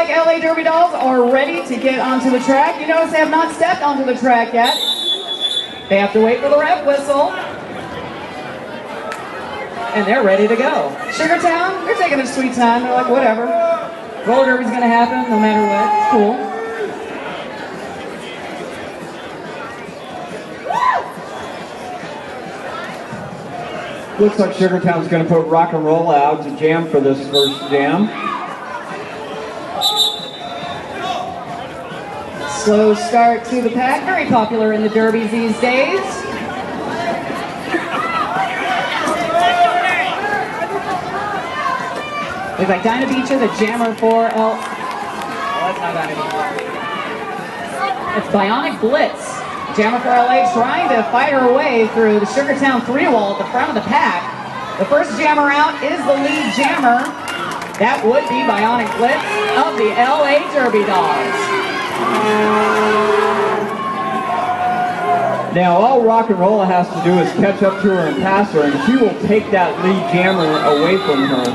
like LA Derby Dolls are ready to get onto the track. You notice they have not stepped onto the track yet. They have to wait for the ref whistle. And they're ready to go. Sugartown, they're taking a sweet time. They're like, whatever. Roller derby's gonna happen no matter what. It's cool. Looks like Sugartown's going to put rock and roll out to jam for this first jam. Slow start to the pack, very popular in the derbies these days. Looks like Dinah Beecher, the jammer for Oh, that's not Dinah Beecher. It's Bionic Blitz. Jammer for LA trying to fight her way through the Sugartown 3-wall at the front of the pack. The first jammer out is the lead jammer. That would be Bionic Blitz of the LA Derby Dolls. Now all rock and roll has to do is catch up to her and pass her, and she will take that lead jammer away from her.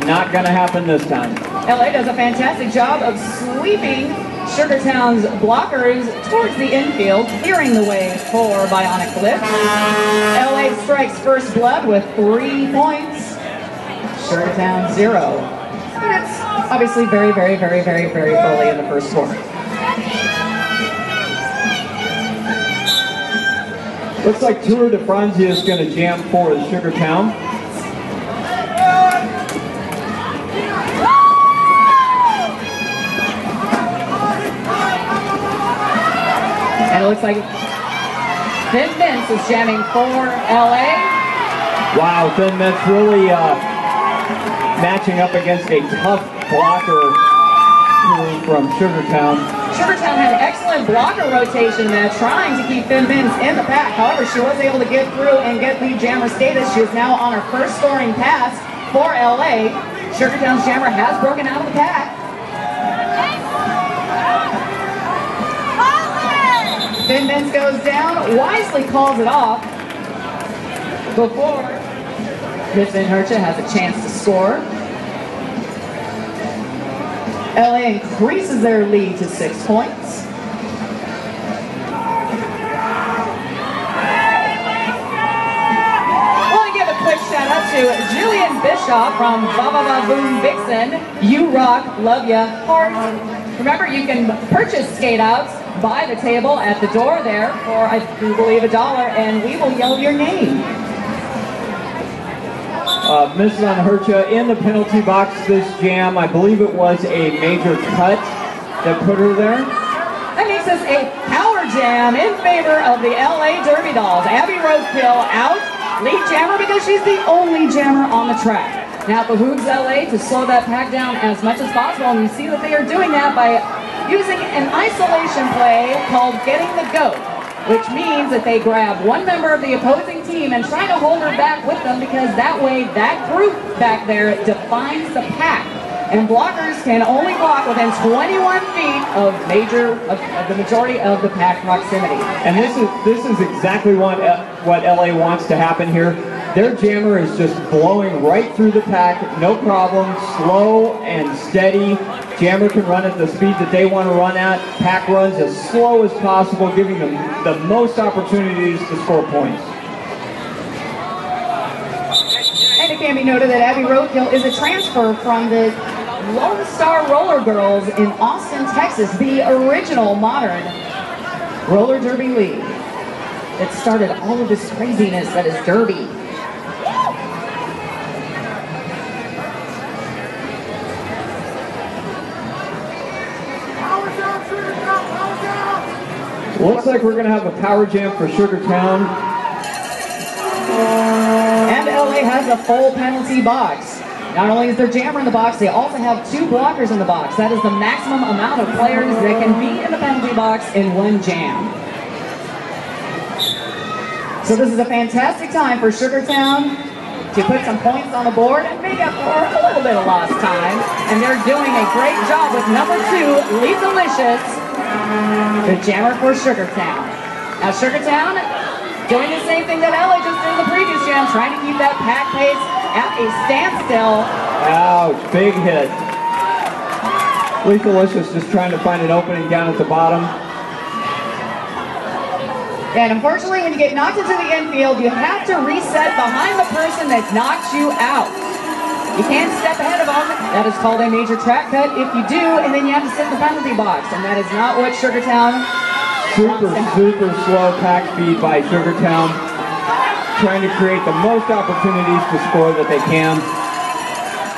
Not going to happen this time. LA does a fantastic job of sweeping Sugartown's blockers towards the infield, clearing the way for Bionic Blitz. LA strikes first blood with 3 points. Sugartown 0. And it's obviously very, very, very, very, very early in the first quarter. Looks like Tour de Franzia is going to jam for the Sugartown. And it looks like Thin Mints is jamming for LA. Wow, Thin Mints really matching up against a tough blocker from Sugartown. Sugartown had excellent blocker rotation there, trying to keep Thin Mints in the pack. However, she was able to get through and get lead jammer status. She is now on her first scoring pass for LA. Sugartown's jammer has broken out of the pack. Thin Mints goes down, wisely calls it off before Miss Van Hertje has a chance to score. LA increases their lead to 6 points. Well, we give a quick shout out to Jillian Bischoff from Baba Ba Boom Vixen. You rock, love ya, heart. Remember, you can purchase skate outs by the table at the door there for, I do believe, $1, and we will yell your name. Miss Van Hertje in the penalty box this jam. I believe it was a major cut that put her there. That makes us a power jam in favor of the LA Derby Dolls. Abby Roadkill out, lead jammer, because she's the only jammer on the track. Now it behooves LA to slow that pack down as much as possible, and you see that they are doing that by using an isolation play called Getting the Goat, which means that they grab one member of the opposing team and try to hold her back with them, because that way that group back there defines the pack. And blockers can only block within 21 feet of the majority of the pack proximity. And this is exactly what LA wants to happen here. Their jammer is just blowing right through the pack, no problem, slow and steady. Jammer can run at the speed that they want to run at. Pack runs as slow as possible, giving them the most opportunities to score points. And it can be noted that Abby Roadkill is a transfer from the Lone Star Rollergirls in Austin, Texas, the original modern roller derby league that started all of this craziness that is derby. Looks like we're going to have a power jam for Sugartown. And LA has a full penalty box. Not only is there jammer in the box, they also have 2 blockers in the box. That is the maximum amount of players that can be in the penalty box in one jam. So this is a fantastic time for Sugartown to put some points on the board and make up for a little bit of lost time. And they're doing a great job with number 2, Lethalicious, the jammer for Sugartown. Now Sugartown doing the same thing that LA just did in the previous jam, trying to keep that pack pace at a standstill. Ouch, big hit. Lethalicious just trying to find an opening down at the bottom. And unfortunately, when you get knocked into the infield, you have to reset behind the person that knocked you out. You can't step ahead of them. That is called a major track cut if you do, and then you have to sit in the penalty box, and that is not what Sugartown super slow pack speed by Sugartown, trying to create the most opportunities to score that they can.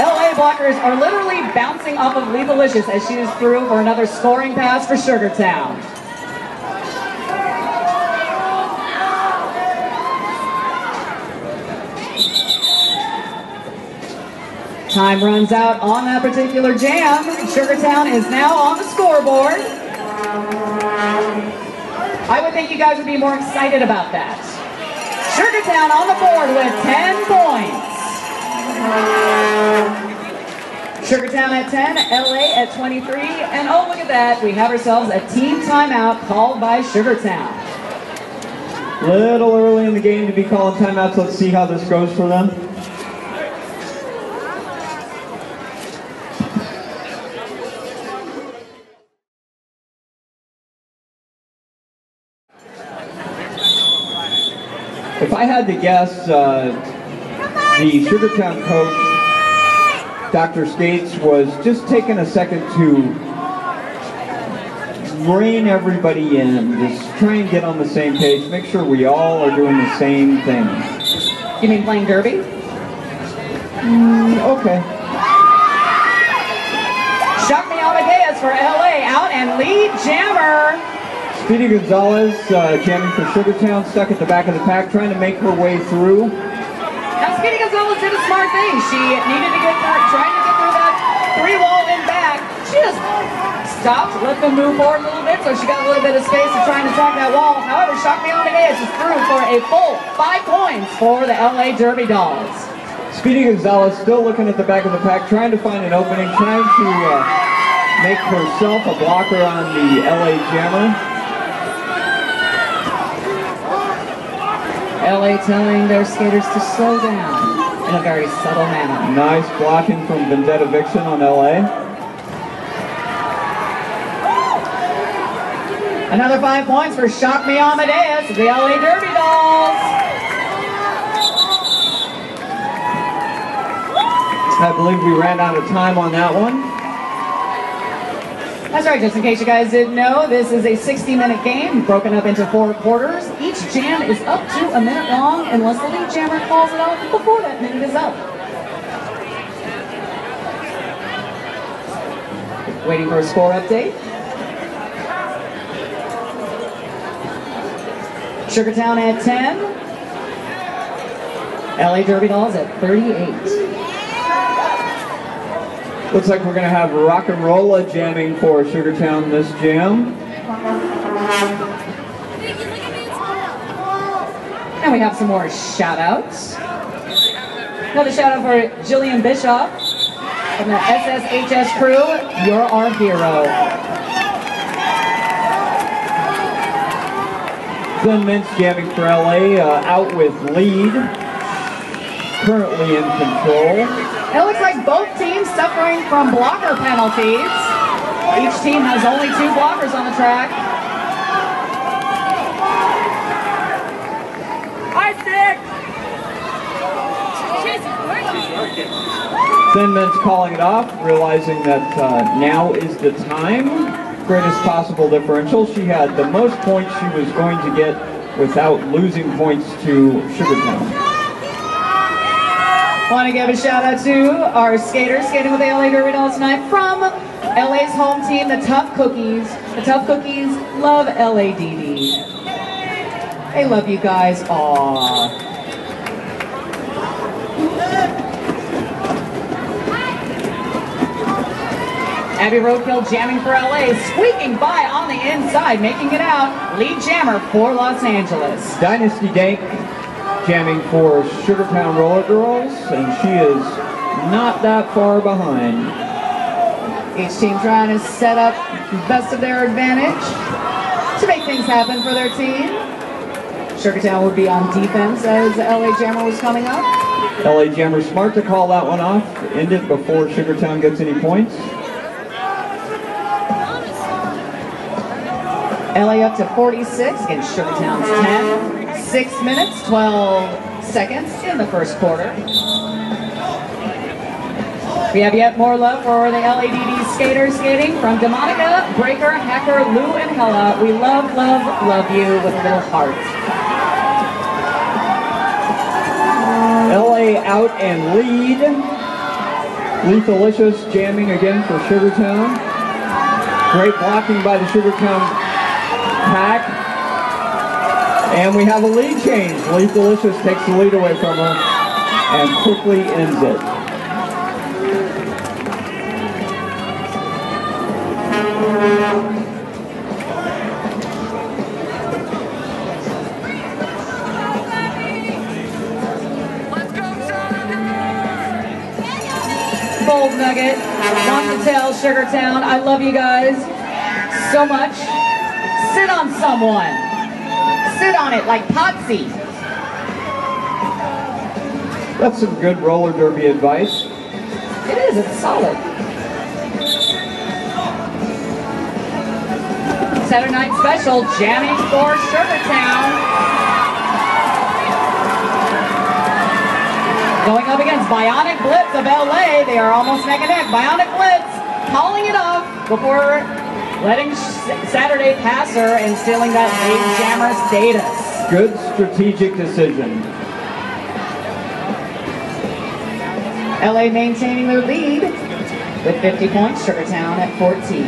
LA blockers are literally bouncing off of Lethalicious as she is through for another scoring pass for Sugartown. Time runs out on that particular jam. Sugartown is now on the scoreboard. I would think you guys would be more excited about that. Sugartown on the board with 10 points. Sugartown at 10, LA at 23, and oh, look at that. We have ourselves a team timeout called by Sugartown. Little early in the game to be calling timeouts. Let's see how this goes for them. If I had to guess, the Sugartown coach, Dr. Skates, was just taking a second to rein everybody in, just try and get on the same page, make sure we all are doing the same thing. You mean playing derby? Okay. Shock Me Amadeus for LA out and lead jammer. Speedy Gonzalez jamming for Sugartown, stuck at the back of the pack, trying to make her way through. Now Speedy Gonzalez did a smart thing. She needed to get through, trying to get through that three wall and back. She just stopped, let them move forward a little bit, so she got a little bit of space to try and attack that wall. However, Shock Me Amadeus is through for a full 5 points for the LA Derby Dolls. Speedy Gonzalez still looking at the back of the pack, trying to find an opening, trying to make herself a blocker on the LA Jammer. LA telling their skaters to slow down in a very subtle manner. Nice blocking from Vendetta Vixen on LA. Another 5 points for Shock Me Amadeus, the LA Derby Dolls. I believe we ran out of time on that one. That's right, just in case you guys didn't know, this is a 60-minute game broken up into 4 quarters. Each jam is up to a minute long unless the lead jammer calls it out before that minute is up. Waiting for a score update. Sugartown at 10. LA Derby Dolls at 38. Looks like we're going to have Rock and Rolla jamming for Sugartown this jam. And we have some more shout-outs. Another shout-out for Jillian Bischoff from the SSHS crew. You're our hero. Glenn Mintz jamming for LA, out with lead. Currently in control. It looks like both teams suffering from blocker penalties. Each team has only 2 blockers on the track. Glenn Mintz calling it off, realizing that now is the time. Greatest possible differential. She had the most points she was going to get without losing points to Sugartown. Want to give a shout out to our skaters skating with the LA Derby Dolls tonight from LA's home team, the Tough Cookies. The Tough Cookies love LADD. They love you guys. Aww. Abby Roadkill jamming for LA, squeaking by on the inside, making it out. Lead jammer for Los Angeles. Dynasty Dank jamming for Sugartown Rollergirls, and she is not that far behind. Each team trying to set up the best of their advantage to make things happen for their team. Sugartown would be on defense as LA Jammer was coming up. LA Jammer smart to call that one off, end it before Sugartown gets any points. LA up to 46 against Sugartown's 10. 6 minutes, 12 seconds in the first quarter. We have yet more love for the LADD skaters skating from Demonica, Breaker, Hacker, Lou, and Hella. We love, love, love you with little hearts. LA out and lead. Lethalicious jamming again for Sugartown. Great blocking by the Sugartown pack. And we have a lead change. Lethalicious takes the lead away from her and quickly ends it. Bold nugget. Want to tell Sugartown, I love you guys so much. Sit on someone. Sit on it like Potsy. That's some good roller derby advice. It is, it's solid. Saturday night special, jamming for Sugartown. Going up against Bionic Blitz of LA. They are almost neck and neck. Bionic Blitz calling it off before letting Saturday pass her and stealing that lead jammer status. Good strategic decision. LA maintaining their lead with 50 points. Sugartown at 14.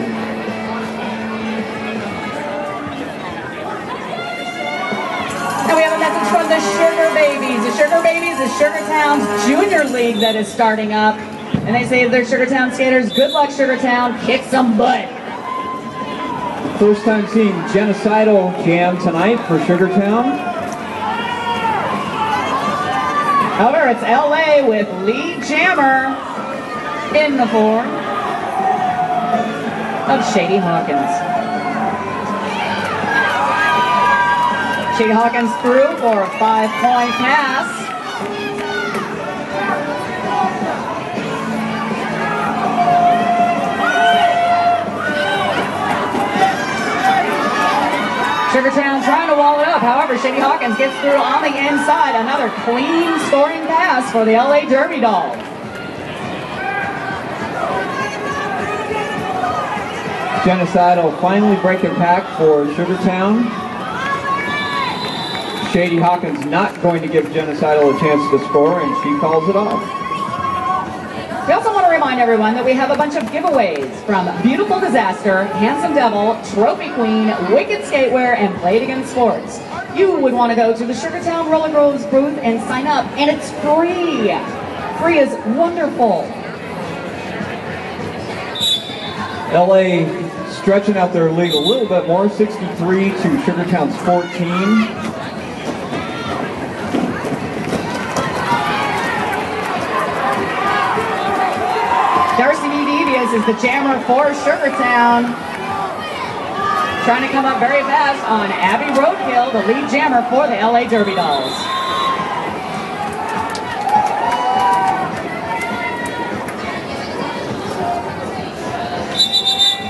And we have a message from the Sugar Babies. The Sugar Babies is Sugartown's junior league that is starting up. And they say to their Sugartown skaters, good luck Sugartown, kick some butt. First time seeing Genocidal jam tonight for Sugartown. However, it's LA with lead jammer in the form of Shady Hawkins. Shady Hawkins through for a 5-point pass. Sugartown trying to wall it up. However, Shady Hawkins gets through on the inside. Another clean scoring pass for the LA Derby Dolls. Genocidal finally breaking pack for Sugartown. Shady Hawkins not going to give Genocidal a chance to score, and she calls it off. We also want to remind everyone that we have a bunch of giveaways from Beautiful Disaster, Handsome Devil, Trophy Queen, Wicked Skatewear, and Played Against Sports. You would want to go to the Sugartown Rollergirls booth and sign up, and it's free. Free is wonderful. LA stretching out their lead a little bit more, 63 to Sugartown's 14. Darcy Devious is the jammer for Sugartown. Trying to come up very fast on Abby Roadkill, the lead jammer for the LA Derby Dolls.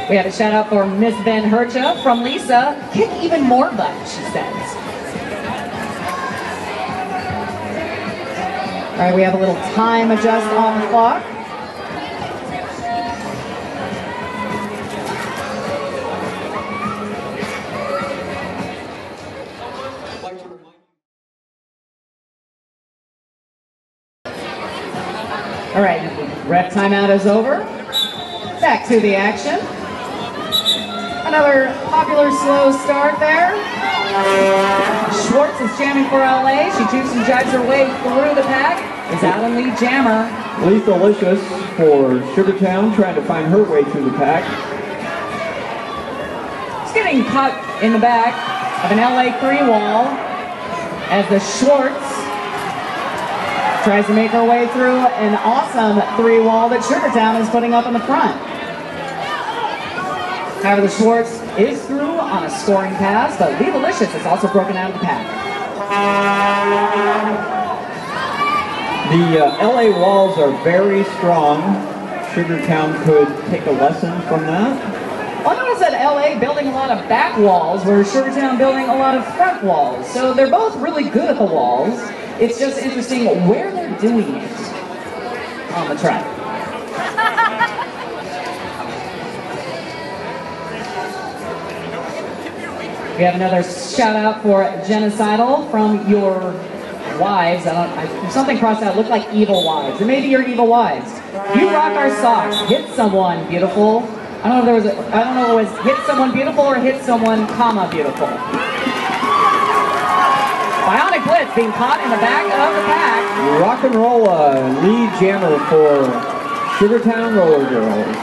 We have a shout out for Miss Ben Hercha from Lisa. Kick even more butt, she says. All right, we have a little time adjust on the clock. All right, ref timeout is over. Back to the action. Another popular slow start there. Schwartz is jamming for LA. She jukes and jives her way through the pack. Is out in lead jammer. Lethalicious for Sugartown, trying to find her way through the pack. She's getting caught in the back of an LA 3 wall as the Schwartz tries to make her way through an awesome 3 wall that Sugartown is putting up in the front. However, the Schwartz is through on a scoring pass, but Lethalicious is also broken out of the pack. The LA walls are very strong. Sugartown could take a lesson from that. Well, notice that LA LA building a lot of back walls, where Sugartown building a lot of front walls. So they're both really good at the walls. It's just interesting where they're doing it on the track. We have another shout out for Genocidal from your wives. There's something crossed out. Looked like evil wives. Or maybe your evil wives. You rock our socks. Hit someone beautiful. I don't know if it was hit someone beautiful or hit someone, comma, beautiful. Bionic Blitz being caught in the back of the pack. Rock and roll lead jammer for Sugartown Rollergirls.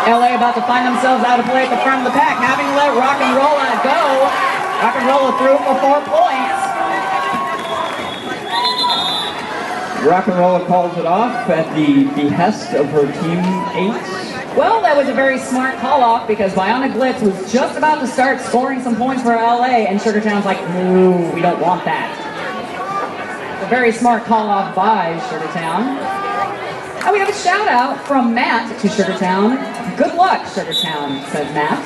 LA about to find themselves out of play at the front of the pack, having to let Rock and Rolla go. Rock and Rolla through for 4 points. Rock and Rolla calls it off at the behest of her teammates. Well, that was a very smart call off because Bionic Blitz was just about to start scoring some points for LA, and Sugartown's like, no, we don't want that. A very smart call off by Sugartown. And we have a shout out from Matt to Sugartown. Good luck, Sugartown, says Matt.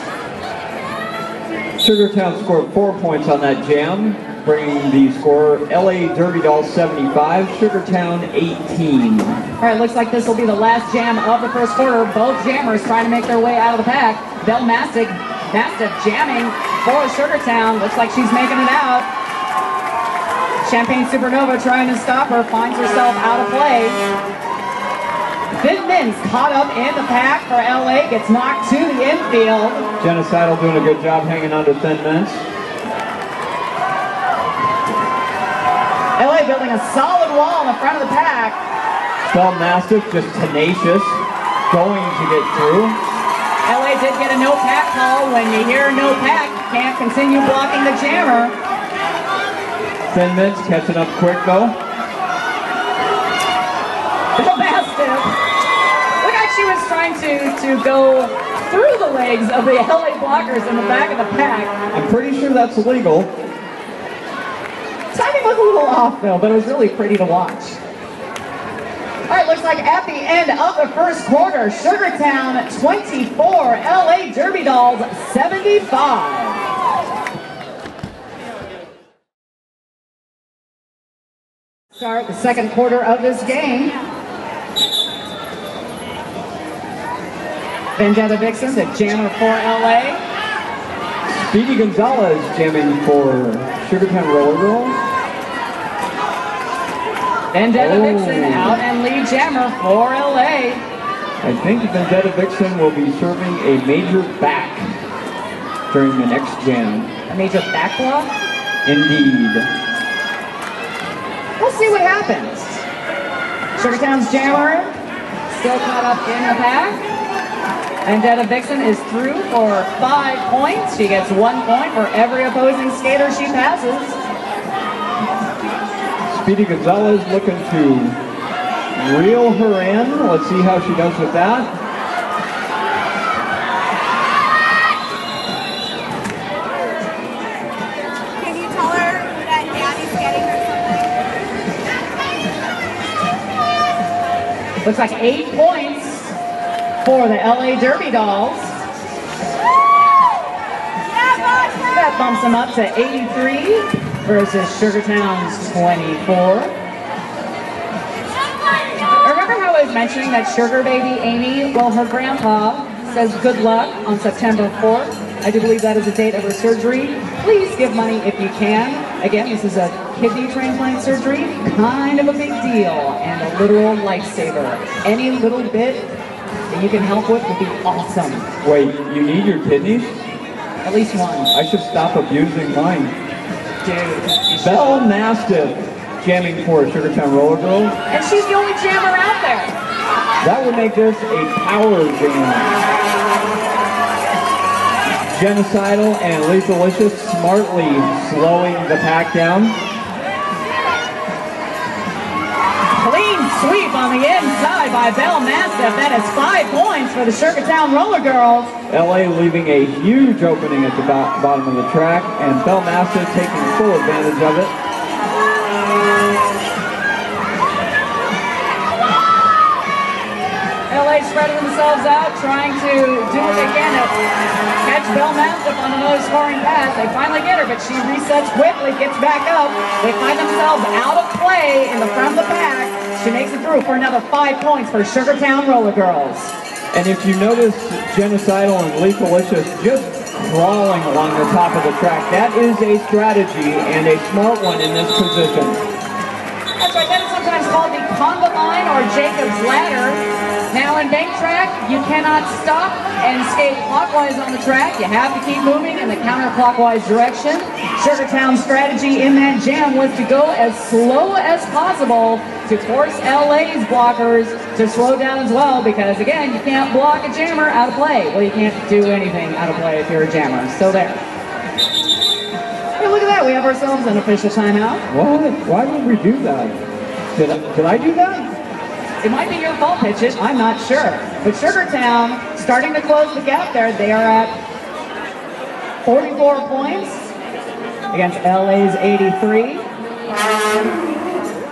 Sugartown scored 4 points on that jam, bringing the score LA Derby Dolls 75, Sugartown 18. All right, looks like this will be the last jam of the first quarter. Both jammers trying to make their way out of the pack. Belle Mastiff jamming for Sugartown. Looks like she's making it out. Champagne Supernova trying to stop her, finds herself out of play. Thin Mints caught up in the pack for LA, gets knocked to the infield. Genocidal doing a good job hanging on to Thin Mints. LA building a solid wall in the front of the pack. Belle Mastiff just tenacious, going to get through. LA did get a no pack call. When you hear no pack, you can't continue blocking the jammer. Thin Mints catching up quick though. Belle Mastiff. Look like she was trying to go through the legs of the LA blockers in the back of the pack. I'm pretty sure that's illegal. Timing was a little off though, but it was really pretty to watch. All right, looks like at the end of the first quarter, Sugartown 24, LA Derby Dolls 75. Start the second quarter of this game. Vendetta Vixen, the jammer for LA. Speedy Gonzalez jamming for Sugartown Rollergirls. Vendetta Vixen out and lead jammer for LA. I think Vendetta Vixen will be serving a major back during the next jam. A major back block? Indeed. We'll see what happens. Sugartown's jammer still caught up in the pack. Vendetta Vixen is through for 5 points. She gets 1 point for every opposing skater she passes. Speedy Gonzalez looking to reel her in. Let's see how she does with that. Can you tell her that Daddy's getting her something? Looks like 8 points for the LA Derby Dolls. That bumps them up to 83 versus Sugartown's 24. Remember how I was mentioning that Sugar Baby Amy, well, her grandpa says good luck on September 4th. I do believe that is the date of her surgery. Please give money if you can. Again, this is a kidney transplant surgery, kind of a big deal and a literal lifesaver. Any little bit that you can help with would be awesome. Wait, you need your kidneys? At least one. I should stop abusing mine. Dude. Belle Mastiff jamming for Sugartown Rollergirls. And she's the only jammer out there. That would make this a power jam. Genocidal and Lethalicious smartly slowing the pack down. Clean sweep on the inside by Belle Mastiff. That is 5 points for the Sugartown Rollergirls. LA leaving a huge opening at the bottom of the track, and Belle Mastiff taking full advantage of it. guys spreading themselves out, trying to do it again. Catch Belle Mathup on another scoring pass. They finally get her, but she resets quickly, gets back up. They find themselves out of play in the front of the pack. She makes it through for another 5 points for Sugartown Rollergirls. And if you notice Genocidal and Lethalicious just crawling along the top of the track, that is a strategy and a smart one in this position. That's right, that is sometimes called the conga line or Jacob's ladder. Now in bank track, you cannot stop and skate clockwise on the track. You have to keep moving in the counterclockwise direction. Sugartown's strategy in that jam was to go as slow as possible to force LA's blockers to slow down as well, because again, you can't block a jammer out of play. Well, you can't do anything out of play if you're a jammer. So there. Hey, look at that. We have ourselves an official timeout. What? Why would we do that? Did I do that? It might be your fault, Pitches. I'm not sure. But Sugartown starting to close the gap there. They are at 44 points against LA's 83.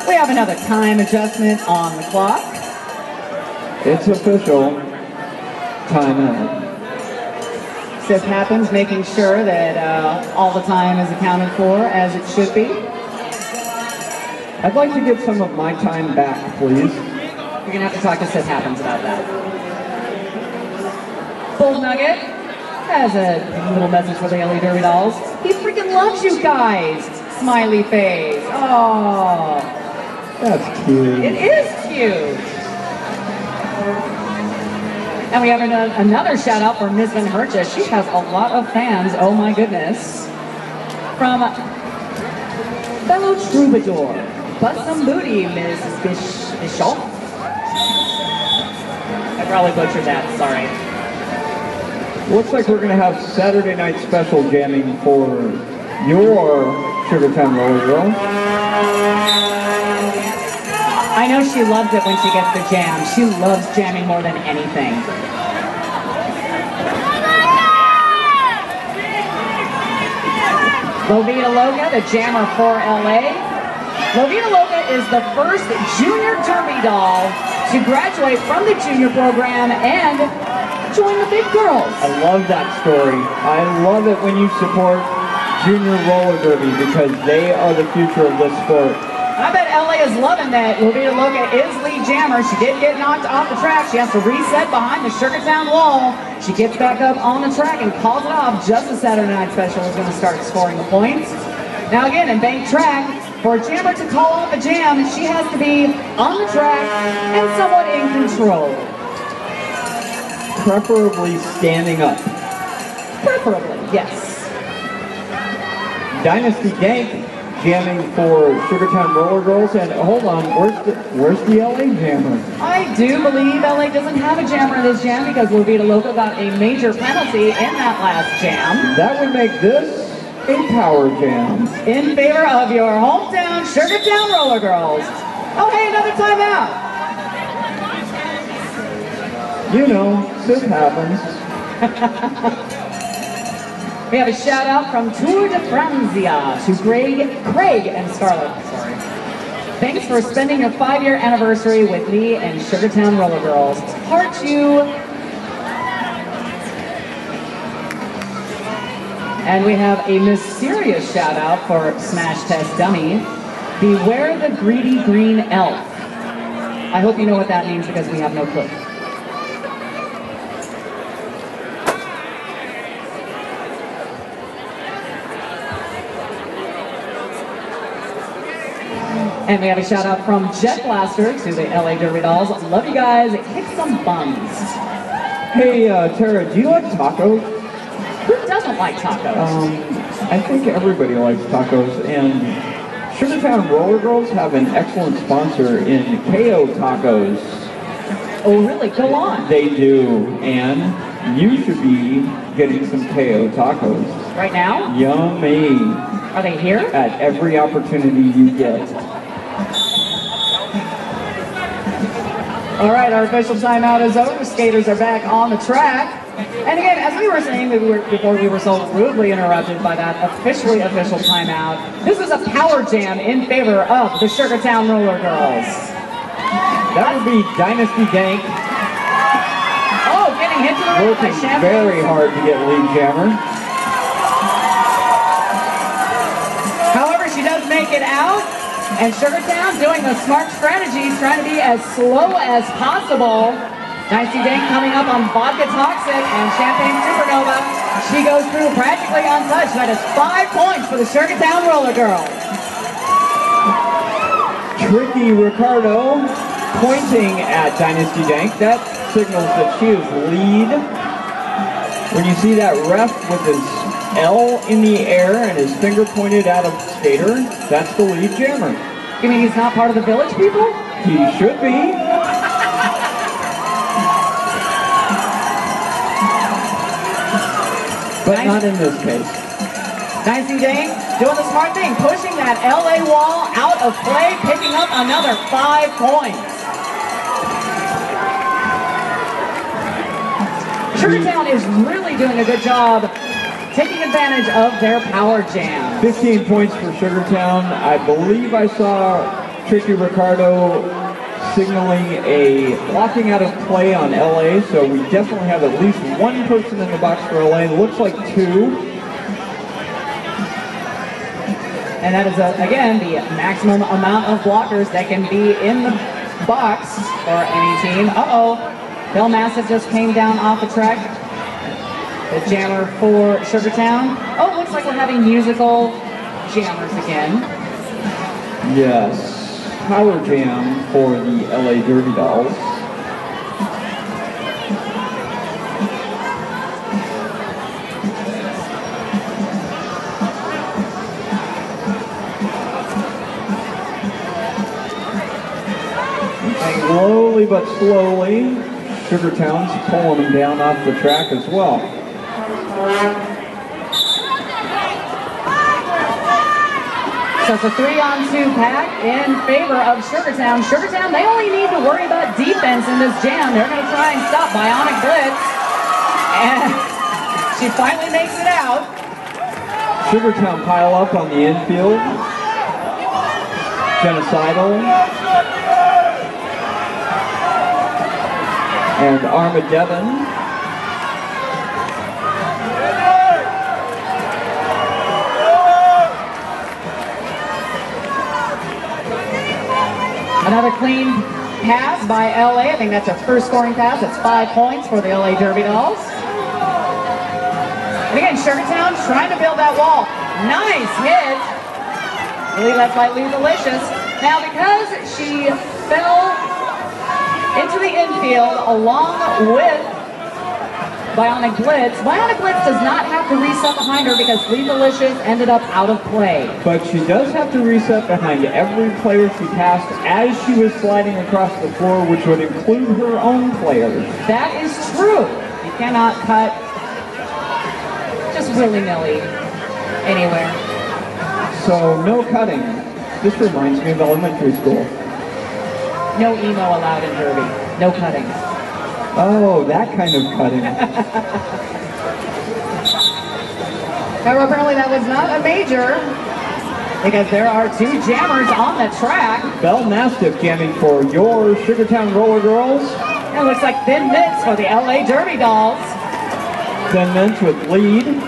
We have another time adjustment on the clock. It's official. Timeout. This happens, making sure that all the time is accounted for as it should be. I'd like to get some of my time back, please. You're gonna have to talk to Sith Happens about that. Bull Nugget has a little message for the LA Derby Dolls. He freaking loves you guys! Smiley face. Oh, That's cute. it is cute. And we have another shout out for Ms. Van Hertje. She has a lot of fans, oh my goodness. From fellow troubadour, bust some booty, Ms. Bischoff. I probably butchered that, sorry. Looks like we're going to have Saturday night special jamming for your Sugartown Rollergirls. I know she loves it when she gets the jam. She loves jamming more than anything. Lovita Loca, the jammer for LA. Lovita Loca is the first junior derby doll to graduate from the junior program and join the big girls. I love that story. I love it when you support junior roller derby because they are the future of this sport. I bet LA is loving that Lovita Loca is lead jammer. She did get knocked off the track. She has to reset behind the Sugartown wall. She gets back up on the track and calls it off just as Saturday Night Special is going to start scoring the points. Now again, in bank track, for a jammer to call off a jam, she has to be on the track and somewhat in control. Preferably standing up. Preferably, yes. Dynasty Gank jamming for Sugartown Rollergirls, and hold on, where's the LA jammer? I do believe LA doesn't have a jammer in this jam because Lovita Loca got a major penalty in that last jam. That would make this a power jam. In favor of your hometown Sugartown Rollergirls. Oh hey, another timeout. You know, this happens. We have a shout out from Tour de Franzia to Craig and Scarlett. Sorry. Thanks for spending your 5-year anniversary with me and Sugartown Rollergirls. Heart you. And we have a mysterious shout out for Smash Test Dummy. Beware the greedy green elf. I hope you know what that means because we have no clue. And we have a shout out from Jet Blaster to the LA Derby Dolls. Love you guys. Kick some buns. Hey, Tara, do you like tacos? Who doesn't like tacos? I think everybody likes tacos, and Sugartown Rollergirls have an excellent sponsor in KO Tacos. Oh, really? Go on. They do, and you should be getting some KO Tacos. Right now? Yummy. Are they here? At every opportunity you get. All right, our official timeout is over. Skaters are back on the track. And again, as we were saying before we were so rudely interrupted by that official timeout, this is a power jam in favor of the Sugartown Rollergirls. That would be Dynasty Gank getting hit to the rim by Working Champagne. very hard to get lead jammer. However, she does make it out, and Sugartown doing the smart strategies, trying to be as slow as possible. Dicey Dink coming up on Vodka Toxic and Champagne Supernova. She goes through practically untouched. That is 5 points for the Sugartown Rollergirls. Tricky Ricardo pointing at Dynasty Dank. That signals that she is lead. When you see that ref with his L in the air and his finger pointed at a skater, that's the lead jammer. You mean he's not part of the village people? He should be. But not in this case. Dicey Dink doing the smart thing, pushing that LA wall out of play, picking up another 5 points. Sugartown is really doing a good job taking advantage of their power jam. 15 points for Sugartown. I believe I saw Tricky Ricardo signaling a blocking out of play on LA, so we definitely have at least one person in the box for LA. It looks like 2. And that is, again, the maximum amount of blockers that can be in the box for any team. Uh-oh, Bill Massive just came down off the track. The jammer for Sugartown. Oh, it looks like we're having musical jammers again. Yes. Power jam for the LA Derby Dolls. Slowly but slowly, Sugartown's pulling them down off the track as well. So it's a 3-on-2 pack in favor of Sugartown. Sugartown, they only need to worry about defense in this jam. They're going to try and stop Bionic Blitz. And she finally makes it out. Sugartown pile up on the infield. Genocidal. And Armageddon. Another clean pass by LA. I think that's her first scoring pass. It's 5 points for the LA Derby Dolls. And again, Sugartown trying to build that wall. Nice hit. I believe that's by Lou Delicious. Now, because she fell into the infield along with Bionic Blitz does not have to reset behind her because Lou Delicious ended up out of play. But she does have to reset behind every player she passed as she was sliding across the floor, which would include her own players. That is true. You cannot cut just willy-nilly anywhere. So no cutting. This reminds me of elementary school. No emo allowed in Derby. No cutting. Oh, that kind of cutting. However, apparently that was not a major because there are 2 jammers on the track. Bell Mastiff jamming for your Sugartown Rollergirls. It looks like Thin Mints for the LA Derby Dolls. Thin Mints with lead.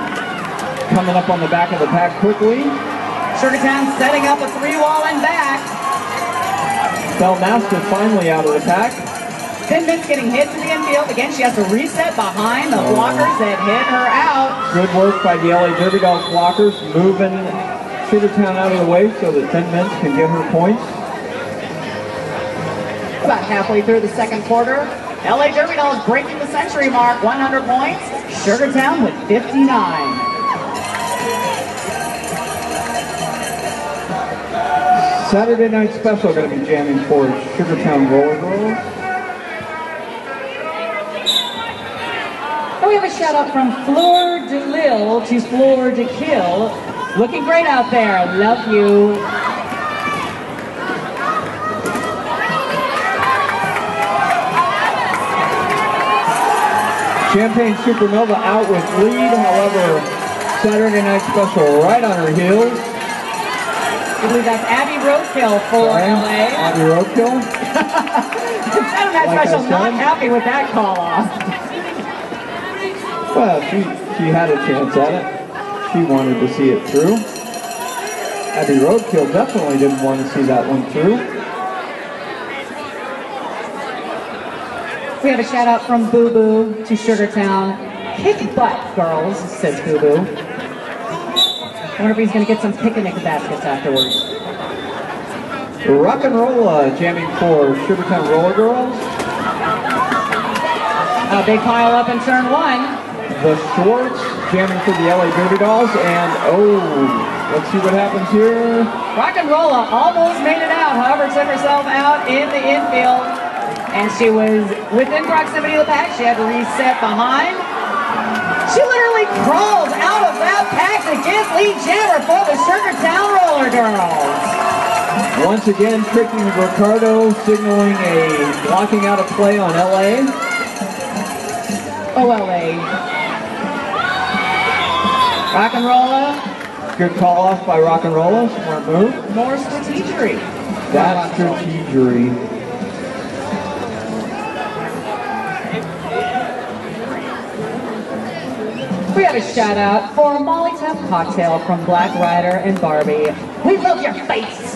Coming up on the back of the pack quickly. Sugartown setting up a 3-wall and back. Bell Mastiff finally out of the pack. Thin Mints getting hit to the infield. Again, she has to reset behind the blockers that hit her out. Good work by the LA Derby Dolls blockers, moving Sugartown out of the way so that Thin Mints can get her points. About halfway through the second quarter, LA Derby Dolls breaking the century mark, 100 points. Sugartown with 59. Saturday night special going to be jamming for Sugartown Rollergirls. We have a shout out from Fleur de Lille to Fleur de Kill. Looking great out there. Love you. Champagne Supernova out with lead. However, Saturday night special right on her heels. I believe that's Abby Roadkill for LA. Abby Roadkill. Saturday night special not happy with that call off. Well, she had a chance at it. She wanted to see it through. Abby Roadkill definitely didn't want to see that one through. We have a shout out from Boo Boo to Sugartown. Kick butt, girls, says Boo Boo. I wonder if he's going to get some picnic baskets afterwards. Rock and Roll jamming for Sugartown Rollergirls. A big pile up in turn one. The Schwartz jamming for the LA Derby Dolls, and let's see what happens here. Rock and Rolla almost made it out, however took herself out in the infield, and she was within proximity of the pack. She had to reset behind. She literally crawls out of that pack to get lead jammer for the Sugartown Rollergirls. Once again, tricking Ricardo, signaling a blocking out of play on LA. OLA. Rock and Rolla. Good call off by Rock and Rolla. Smart move. More strategery. That's strategery. We have a shout out for Molly Tap Cocktail from Black Rider and Barbie. We love your face.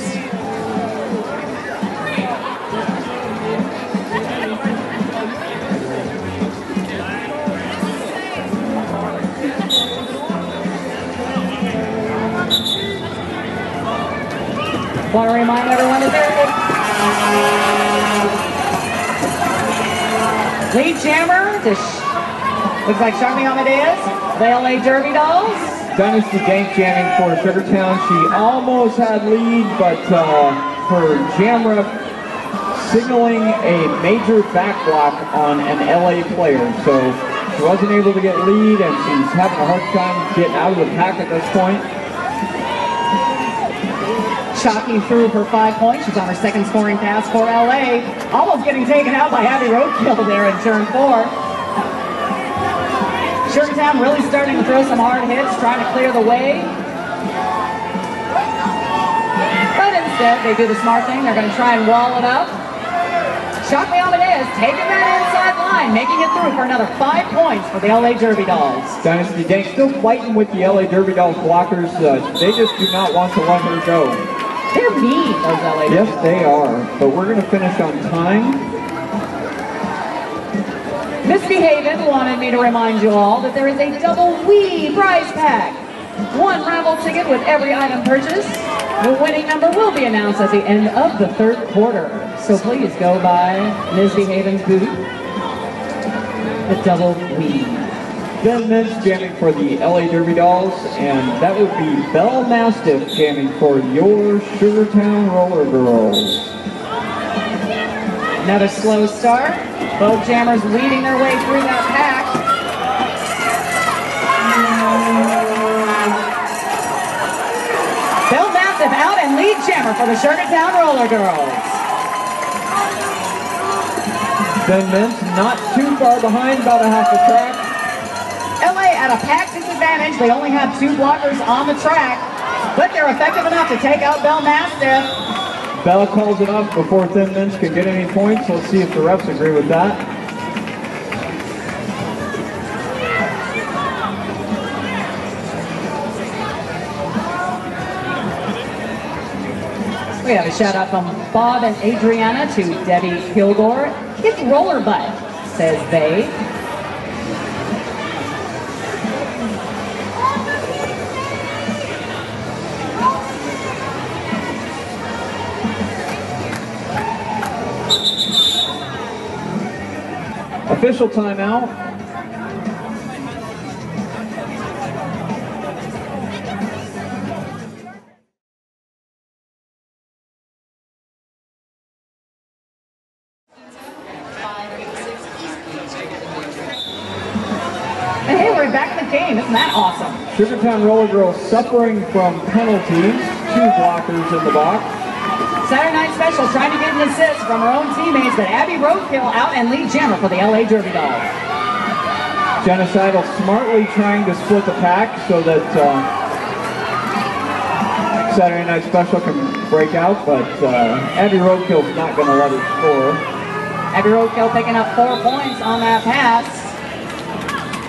Want to remind everyone that lead jammer looks like Charmy Amadeus, the LA Derby Dolls. Dynasty Dank jamming for Sugartown. She almost had lead, but her jammer signaling a major back block on an LA player. So she wasn't able to get lead, and she's having a hard time getting out of the pack at this point. Chalky through her 5 points. She's on her second scoring pass for LA. Almost getting taken out by Abby Roadkill there in turn 4. Sugartown really starting to throw some hard hits, trying to clear the way. But instead, they do the smart thing. They're going to try and wall it up. Chalky Amadeus taking that inside line, making it through for another 5 points for the LA Derby Dolls. Dynasty Dank still fighting with the LA Derby Dolls blockers. They just do not want to let her go. They're mean, those LA Derby Dolls. Yes, they are. But we're going to finish on time. Misbehavin' wanted me to remind you all that there is a double Wii prize pack. One raffle ticket with every item purchased. The winning number will be announced at the end of the third quarter. So please go by Misbehavin's booth. The double Wii. Ben Mintz jamming for the LA Derby Dolls, and that would be Belle Mastiff jamming for your Sugartown Rollergirls. Another slow start. Both jammers leading their way through that pack. Belle Mastiff out and lead jammer for the Sugartown Rollergirls. Ben Mintz not too far behind, about a half a track. LA at a pack disadvantage. They only have 2 blockers on the track, but they're effective enough to take out Belle Mastiff. Bella calls it off before Thin Mintz can get any points. Let's see if the refs agree with that. We have a shout out from Bob and Adriana to Debbie Kilgore. Kick roller butt, says they. Official timeout. And hey, we're back in the game. Isn't that awesome? Sugartown Rollergirls suffering from penalties. 2 blockers in the box. Saturday Night Special trying to get an assist from her own teammates, but Abby Roadkill out and lead jammer for the LA Derby Dolls. Genocidal smartly trying to split the pack so that Saturday Night Special can break out, but Abby Roadkill's not going to let her score. Abby Roadkill picking up 4 points on that pass.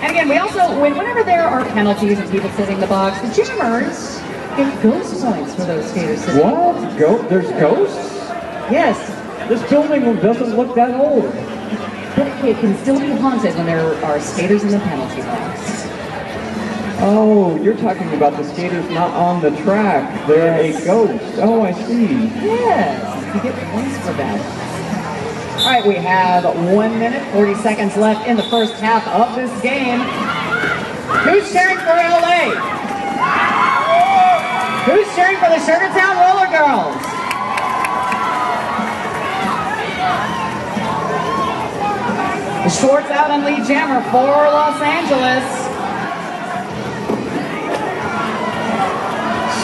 And again, we also, whenever there are penalties and people sitting in the box, the jammers get ghost points for those skaters sitting. What? There's ghosts? Yes. This building doesn't look that old. But it can still be haunted when there are skaters in the penalty box. Oh, you're talking about the skaters not on the track. They're a ghost. Oh, I see. Yes, you get points for that. All right, we have 1 minute, 40 seconds left in the first half of this game. Who's cheering for LA? Who's cheering for the Sugartown Rollergirls? The Schwartz out on lead jammer for Los Angeles.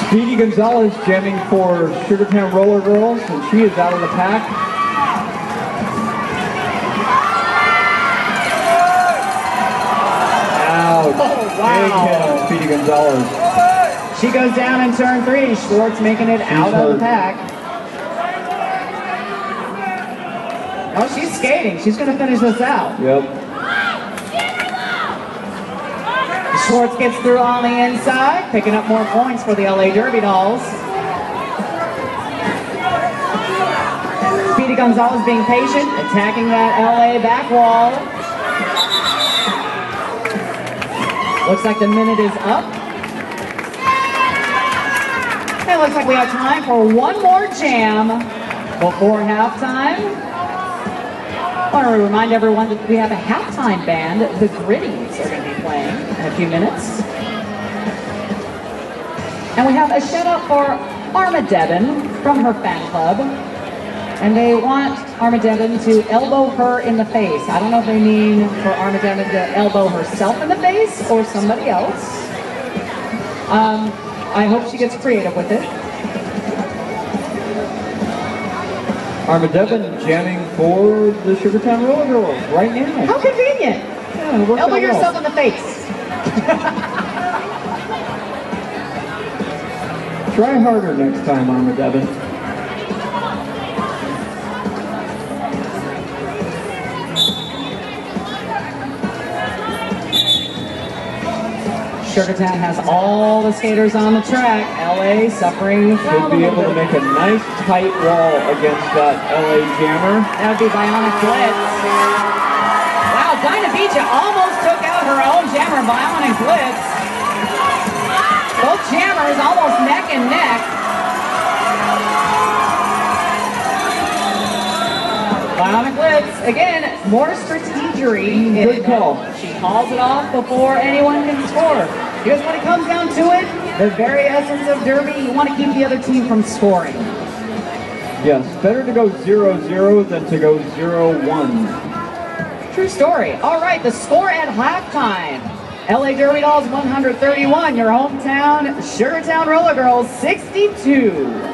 Speedy Gonzalez jamming for Sugartown Rollergirls, and she is out of the pack. Ouch. Oh, wow. Big hit on Speedy Gonzalez. She goes down in turn 3. Schwartz making it out of the pack. Oh, she's skating. She's going to finish this out. Yep. Schwartz gets through on the inside, picking up more points for the LA Derby Dolls. Speedy Gonzalez being patient, attacking that LA back wall. Looks like the minute is up. It looks like we have time for one more jam before halftime. I want to remind everyone that we have a halftime band. The Gritties are going to be playing in a few minutes. And we have a shout out for Armageddon from her fan club. And they want Armageddon to elbow her in the face. I don't know if they mean for Armageddon to elbow herself in the face or somebody else. I hope she gets creative with it. Armageddon jamming for the Sugartown Rollergirls right now. How convenient. Yeah, it worked Elbow out yourself well. in the face. Try harder next time, Armageddon. Sugartown has all the skaters on the track. LA suffering Should be able to make a nice tight wall against that LA jammer. That would be Bionic Blitz. Wow, Dinah Beach almost took out her own jammer, Bionic Blitz. Both jammers almost neck and neck. Bionic Blitz, again, more strategery. Good call. She calls it off before anyone can score. Because when it comes down to it, the very essence of Derby, you want to keep the other team from scoring. Yes, better to go 0-0 than to go 0-1. True story. All right, the score at halftime. LA Derby Dolls 131, your hometown Sugartown Rollergirls 62.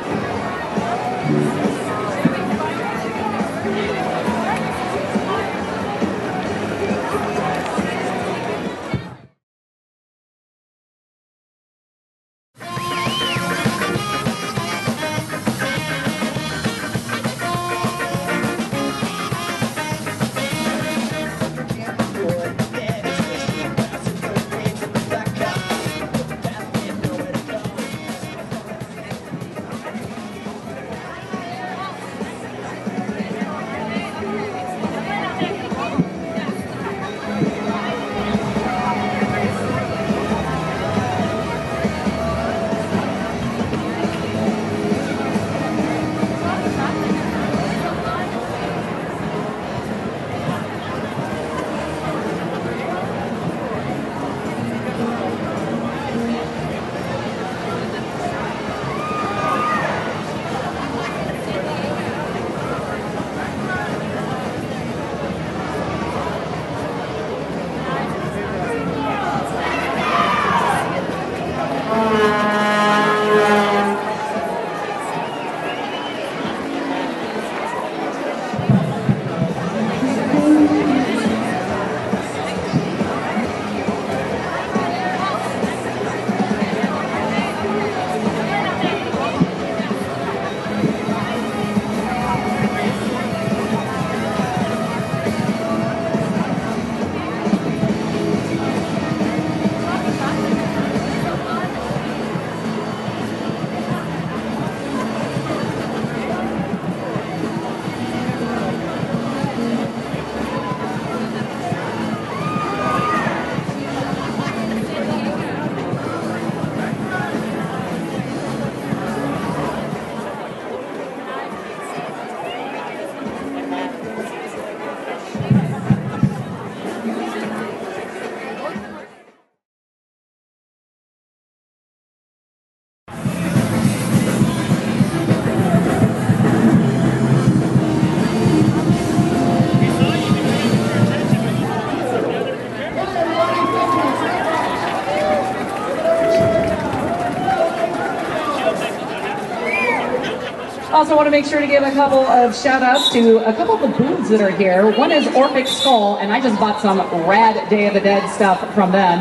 Also want to make sure to give a couple of shout outs to a couple of the booths that are here. One is Orphic Skull, and I just bought some rad Day of the Dead stuff from them.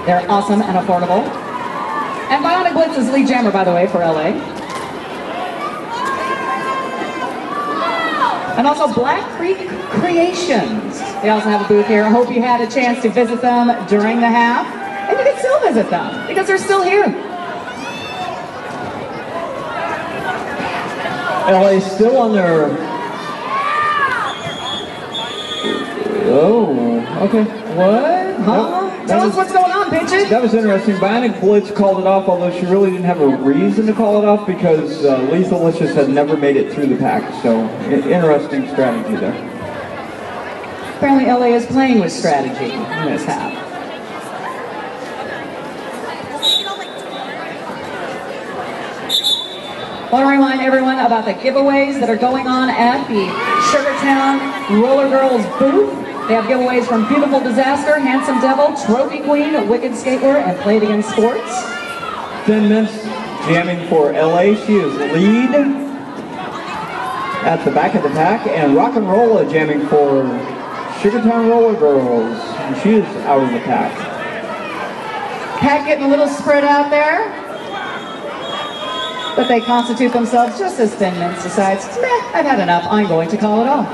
They're awesome and affordable. And Bionic Blitz is lead jammer, by the way, for LA. And also Black Creek Creations. They also have a booth here. I hope you had a chance to visit them during the half. And you can still visit them because they're still here. LA's still on their... Oh, okay. What? Huh? Tell us what's going on, bitches. That was interesting. Bionic Blitz called it off, although she really didn't have a reason to call it off because Lethalicious had never made it through the pack. So, interesting strategy there. Apparently LA is playing with strategy in this half. I want to remind everyone about the giveaways that are going on at the Sugartown Rollergirls booth. They have giveaways from Beautiful Disaster, Handsome Devil, Trophy Queen, Wicked Skateboard, and Played Again Sports. 10 minutes jamming for LA. She is lead at the back of the pack, and Rock and Rolla jamming for Sugartown Rollergirls, and she is out of the pack. Pack getting a little spread out there, but they constitute themselves just as Thin Mints decides, meh, I've had enough, I'm going to call it off.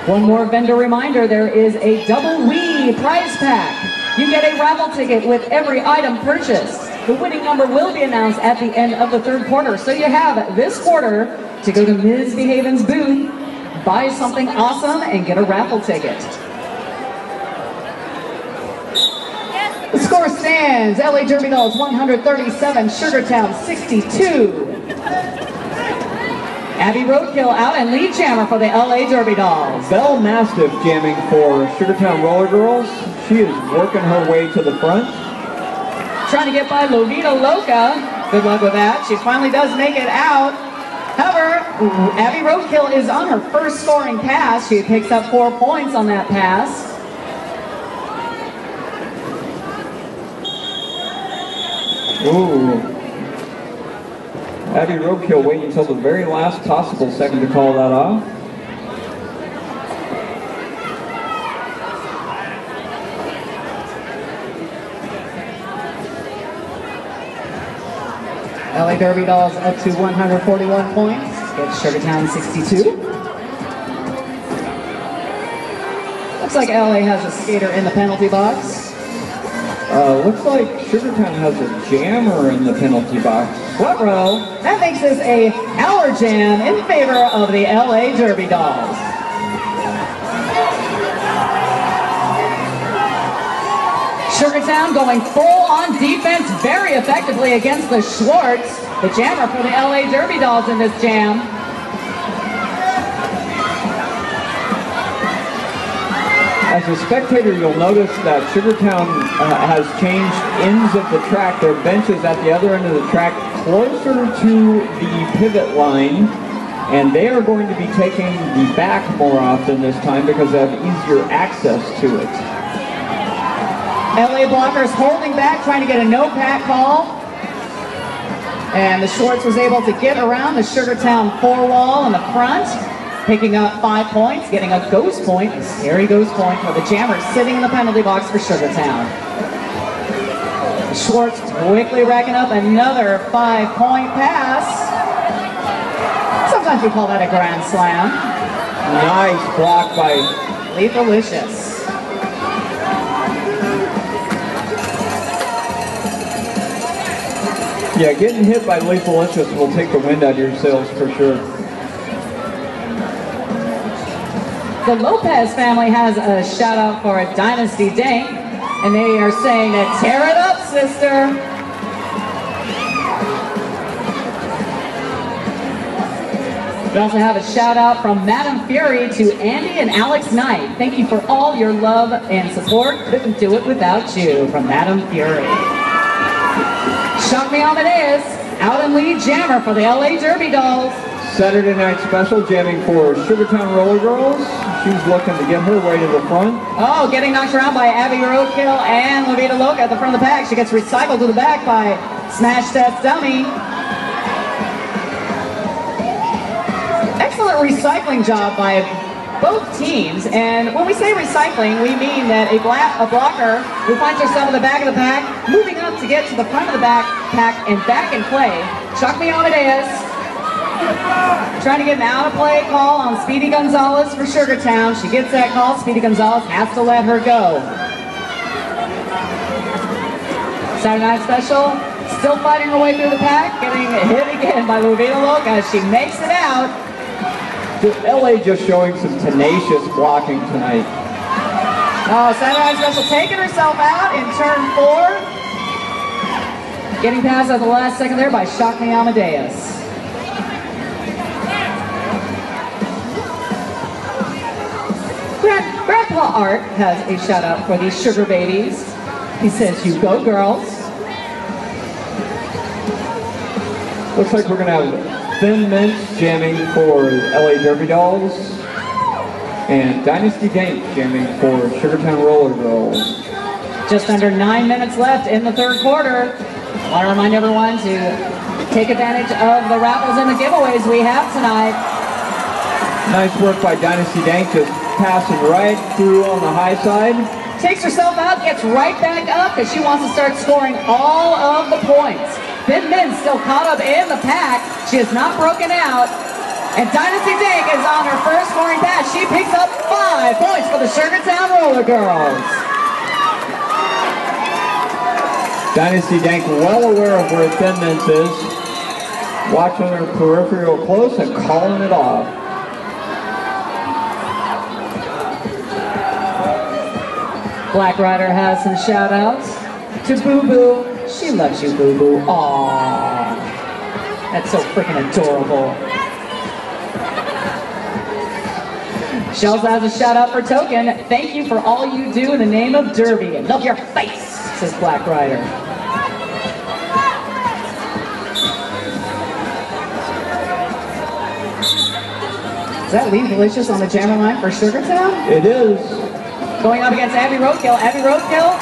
One more vendor reminder, there is a double Wii prize pack. You get a raffle ticket with every item purchased. The winning number will be announced at the end of the third quarter, so you have this quarter to go to Ms. Behaven's booth, buy something awesome, and get a raffle ticket. The score stands, LA Derby Dolls 137, Sugartown 62. Abby Roadkill out and lead jammer for the LA Derby Dolls. Belle Mastiff jamming for Sugartown Rollergirls. She is working her way to the front. Trying to get by Lovita Loca. Good luck with that. She finally does make it out. However, Abby Roadkill is on her first scoring pass. She picks up 4 points on that pass. Ooh. Abby Roadkill waiting until the very last possible second to call that off. LA Derby Dolls up to 141 points. It's Sugartown 62. Looks like LA has a skater in the penalty box. Looks like Sugartown has a jammer in the penalty box. What row? That makes this a hour jam in favor of the LA Derby Dolls. Sugartown going full on defense very effectively against the Schwartz. The jammer for the LA Derby Dolls in this jam. As a spectator, you'll notice that Sugartown has changed ends of the track. Their bench is at the other end of the track, closer to the pivot line, and they are going to be taking the back more often this time because they have easier access to it. LA blockers holding back, trying to get a no-pack call. And the Schwartz was able to get around the Sugartown four-wall in the front, picking up 5 points, getting a ghost point, a scary ghost point for the jammer sitting in the penalty box for Sugartown. The Schwartz quickly racking up another 5-point pass. Sometimes we call that a grand slam. Nice block by Lethalicious. Yeah, getting hit by Lethalicious will take the wind out of your sails for sure. The Lopez family has a shout out for a Dynasty Dank, and they are saying that tear it up, sister. We also have a shout out from Madam Fury to Andy and Alex Knight. Thank you for all your love and support. Couldn't do it without you, from Madam Fury. Shock Me Amadeus, out and lead jammer for the LA Derby Dolls. Saturday night special jamming for Sugartown Rollergirls. She's looking to get her way to the front. Oh, getting knocked around by Abby Roadkill and Lovita Loca at the front of the pack. She gets recycled to the back by Smash that dummy. Excellent recycling job by both teams. And when we say recycling, we mean that a blocker who finds herself in the back of the pack, moving up to get to the front of the pack and back in play. Shock me Amadeus. Trying to get an out-of-play call on Speedy Gonzalez for Sugartown. She gets that call. Speedy Gonzalez has to let her go. Saturday Night Special, still fighting her way through the pack, getting hit again by Luvita Loca as she makes it out. LA just showing some tenacious blocking tonight. Oh, Saturday Night Special taking herself out in turn 4. Getting past at the last second there by Shock Me Amadeus. Grandpa Art has a shout out for these sugar babies. He says, "You go, girls." Looks like we're gonna have Thin Mints jamming for LA Derby Dolls and Dynasty Gank jamming for Sugartown Rollergirls. Just under 9 minutes left in the third quarter. I want to remind everyone to take advantage of the raffles and the giveaways we have tonight. Nice work by Dynasty Gank, just passing right through on the high side. Takes herself out, gets right back up because she wants to start scoring all of the points. Thin Min still caught up in the pack. She is not broken out. And Dynasty Dank is on her first scoring pass. She picks up 5 points for the Sugartown Rollergirls. Dynasty Dank well aware of where Thin Mints is. Watching her peripheral close and calling it off. Black Rider has some shout outs to Boo Boo. She loves you, Boo Boo. Aww. That's so freaking adorable. Shells has a shout out for Token. "Thank you for all you do in the name of Derby. And love your face," says Black Rider. Is that Lee Delicious on the jammer line for Sugartown? It is. Going up against Abby Roadkill. Abby Roadkill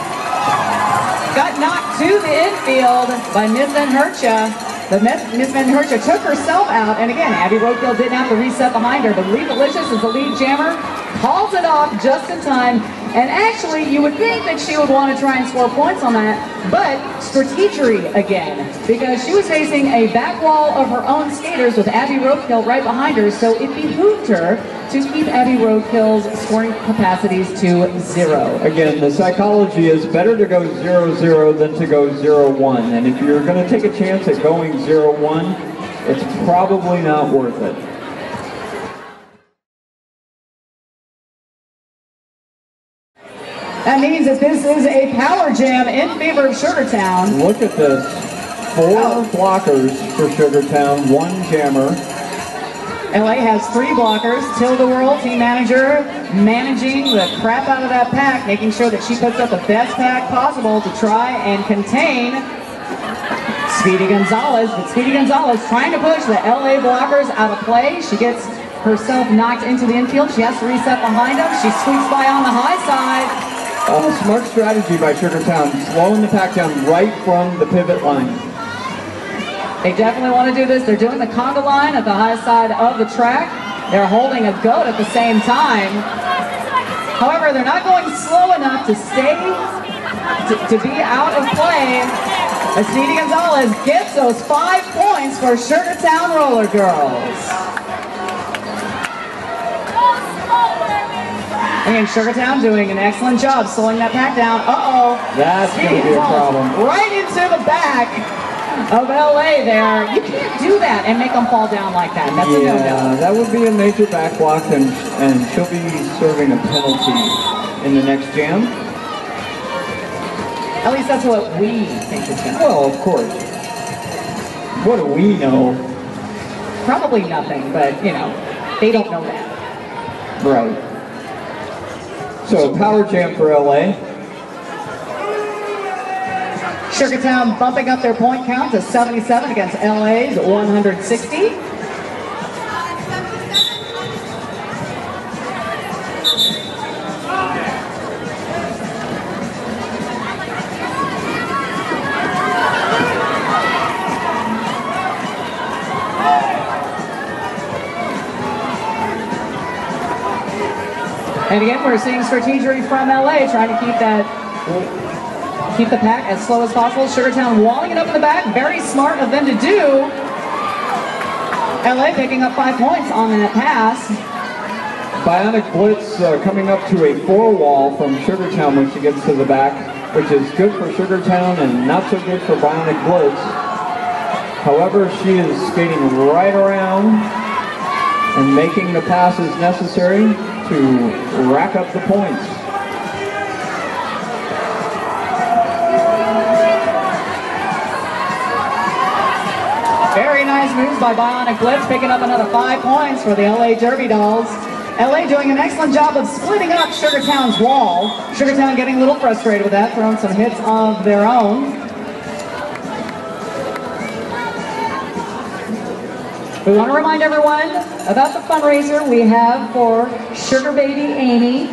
got knocked to the infield by Miss Van Hertja. But Miss Van Hertja took herself out, and again, Abby Roadkill didn't have to reset behind her, but Lee Delicious is the lead jammer, calls it off just in time, and actually, you would think that she would want to try and score points on that, but strategery again, because she was facing a back wall of her own skaters with Abby Roadkill right behind her, so it behooved her to keep Abby Roadkill's scoring capacities to 0. Again, the psychology is better to go 0-0 than to go 0-1. And if you're going to take a chance at going 0-1, it's probably not worth it. That means that this is a power jam in favor of Sugartown. Look at this. 4 blockers for Sugartown, 1 jammer. LA has 3 blockers. Tilda World, team manager, managing the crap out of that pack, making sure that she puts up the best pack possible to try and contain Speedy Gonzalez. But Speedy Gonzalez trying to push the LA blockers out of play. She gets herself knocked into the infield. She has to reset behind them. She squeaks by on the high side. Smart strategy by Sugartown, slowing the pack down right from the pivot line. They definitely want to do this. They're doing the conga line at the high side of the track. They're holding a goat at the same time. However, they're not going slow enough to stay, to be out of play. As Speedy Gonzalez gets those 5 points for Sugartown Rollergirls. And Sugartown doing an excellent job slowing that pack down. Uh-oh. That's going to be a problem. Right into the back of LA there. You can't do that and make them fall down like that. That's a no-no. That would be a major back block, and she'll be serving a penalty in the next jam. At least that's what we think is going to happen. Well, of course. What do we know? Probably nothing, but, you know, they don't know that. Right. So, power jam for LA. Sugartown bumping up their point count to 77 against LA's 160. And again, we're seeing strategery from LA, trying to keep the pack as slow as possible. Sugartown walling it up in the back. Very smart of them to do. LA picking up 5 points on that pass. Bionic Blitz coming up to a 4-wall from Sugartown when she gets to the back, which is good for Sugartown and not so good for Bionic Blitz. However, she is skating right around and making the passes necessary to rack up the points. Very nice moves by Bionic Blitz, picking up another 5 points for the LA Derby Dolls. LA doing an excellent job of splitting up Sugartown's wall. Sugartown getting a little frustrated with that, throwing some hits of their own. We want to remind everyone about the fundraiser we have for Sugar Baby Amy.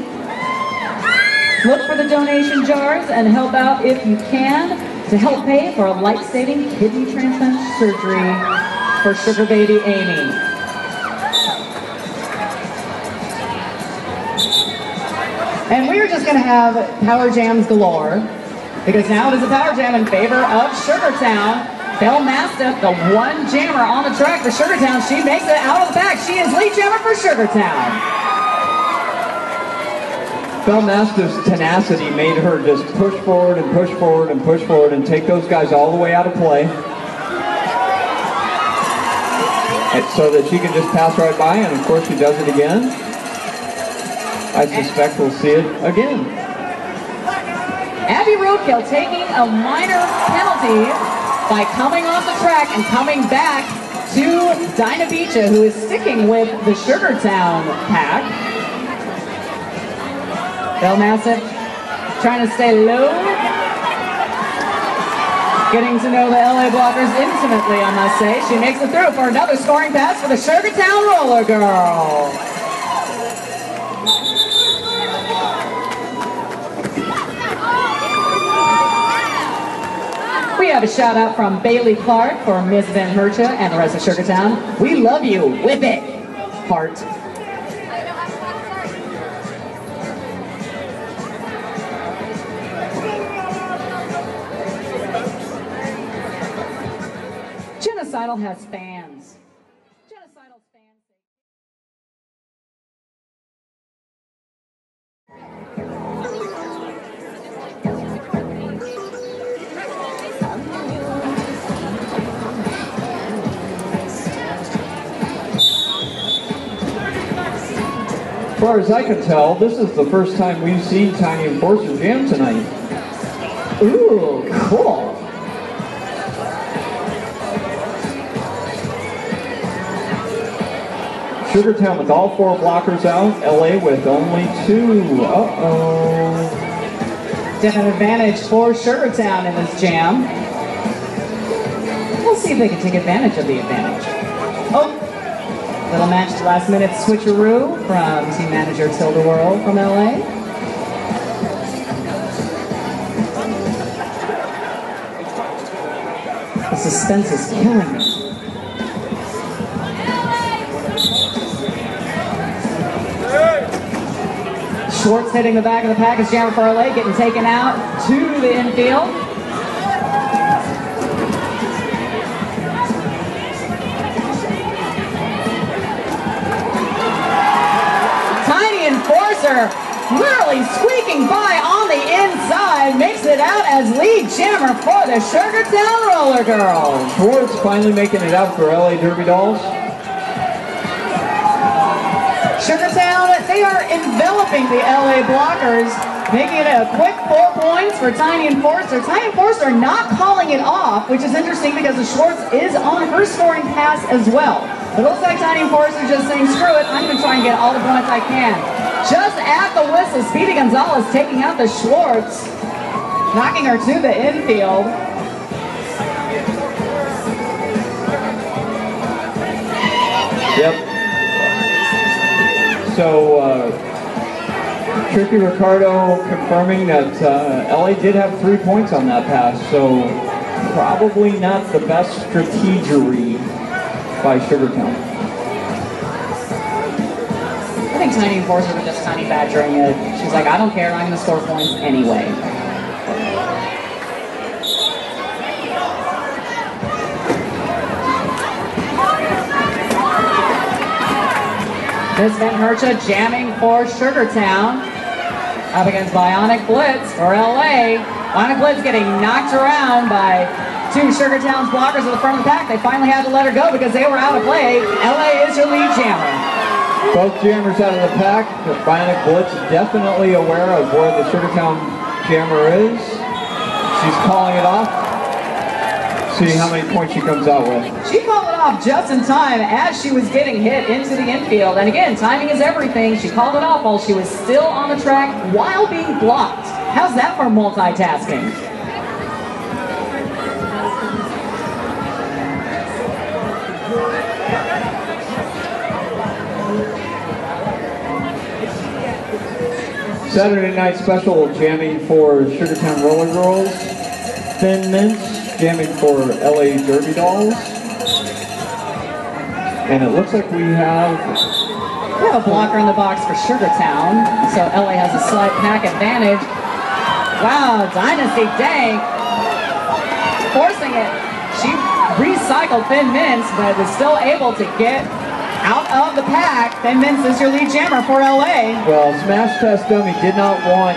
Look for the donation jars and help out if you can to help pay for a life-saving kidney transplant surgery for Sugar Baby Amy. And we are just going to have power jams galore, because now it is a power jam in favor of Sugartown. Belle Mastiff, the one jammer on the track for Sugartown. She makes it out of the back. She is lead jammer for Sugartown. Belle Mastiff's tenacity made her just push forward and push forward and push forward and take those guys all the way out of play. And so that she can just pass right by, and of course she does it again. I suspect we'll see it again. Abby Roadkill taking a minor penalty by coming off the track and coming back to Dinah Beecha, who is sticking with the Sugartown pack. Belle Mastiff trying to stay low. Getting to know the LA Blockers intimately, I must say. She makes it through for another scoring pass for the Sugartown Rollergirls. We have a shout out from Bailey Clark for Miss Van Hercha and the rest of Sugartown. We love you, whip it, heart. Genocidal has fans. Genocidal's fans. As far as I can tell, this is the first time we've seen Tiny Enforcer jam tonight. Ooh, cool. Sugartown with all 4 blockers out, LA with only 2. Uh-oh. Definite advantage for Sugartown in this jam. We'll see if they can take advantage of the advantage. Oh, little match last minute switcheroo from team manager Tilda World from LA. The suspense is killing me. Schwartz hitting the back of the pack as jammer for LA, getting taken out to the infield. Tiny Enforcer literally squeaking by on the inside, makes it out as lead jammer for the Sugartown Rollergirls. Schwartz finally making it out for LA Derby Dolls. Sugartown, they are enveloping the LA Blockers, making it a quick 4 points for Tiny Enforcer. Tiny Enforcer not calling it off, which is interesting because the Schwartz is on her scoring pass as well. It looks like Tiny Enforcer just saying, screw it, I'm going to try and get all the points I can. Just at the whistle, Speedy Gonzalez taking out the Schwartz, knocking her to the infield. Yep. So, Tricky Ricardo confirming that LA did have 3 points on that pass, so probably not the best strategery by Sugartown. I think Tiny Enforcer was just Tiny badgering it. She's like, I don't care, I'm going to score points anyway. Miss Van Hercha jamming for Sugartown. Up against Bionic Blitz for LA. Bionic Blitz getting knocked around by two Sugartown's blockers at the front of the pack. They finally had to let her go because they were out of play. LA is your lead jammer. Both jammers out of the pack. The Bionic Blitz definitely aware of where the Sugartown jammer is. She's calling it off. See how many points she comes out with. She called it off just in time as she was getting hit into the infield. And again, timing is everything. She called it off while she was still on the track while being blocked. How's that for multitasking? Saturday night special jamming for Sugartown Rollergirls. Thin Mints jamming for LA Derby Dolls. And it looks like we have a blocker in the box for Sugartown. So LA has a slight pack advantage. Wow, Dynasty Dank forcing it. She recycled Thin Mints, but was still able to get out of the pack. Thin Mints is your lead jammer for LA. Well, Smash Test Dummy did not want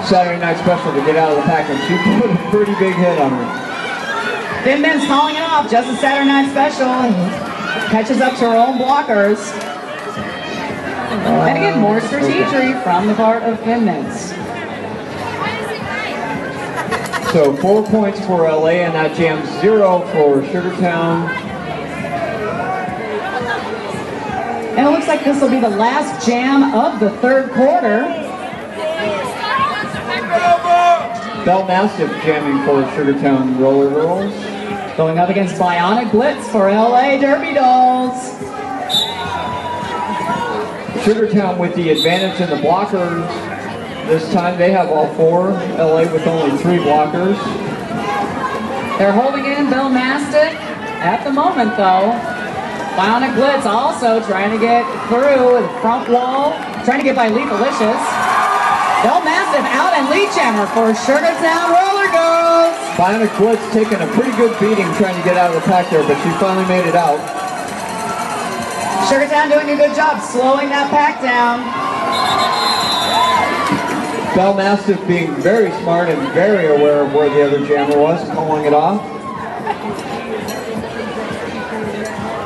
Saturday Night Special to get out of the pack, and she put a pretty big hit on her. Thin Mints calling it off, just a Saturday Night Special. Catches up to her own blockers. And again, more strategy from the part of Thin Mints. So 4 points for LA, and that jams 0 for Sugartown. And it looks like this will be the last jam of the third quarter. Bell Mastiff jamming for Sugartown Rollergirls. Going up against Bionic Blitz for LA Derby Dolls. Sugartown with the advantage in the blockers. This time they have all 4. LA with only 3 blockers. They're holding in Bell Mastiff at the moment though. Bionic Blitz also trying to get through the front wall, trying to get by Lethalicious. Bell Mastiff out and lead jammer for Sugartown Rollergirls. Bionic Blitz taking a pretty good beating trying to get out of the pack there, but she finally made it out. Sugartown doing a good job slowing that pack down. Bell Mastiff being very smart and very aware of where the other jammer was, calling it off.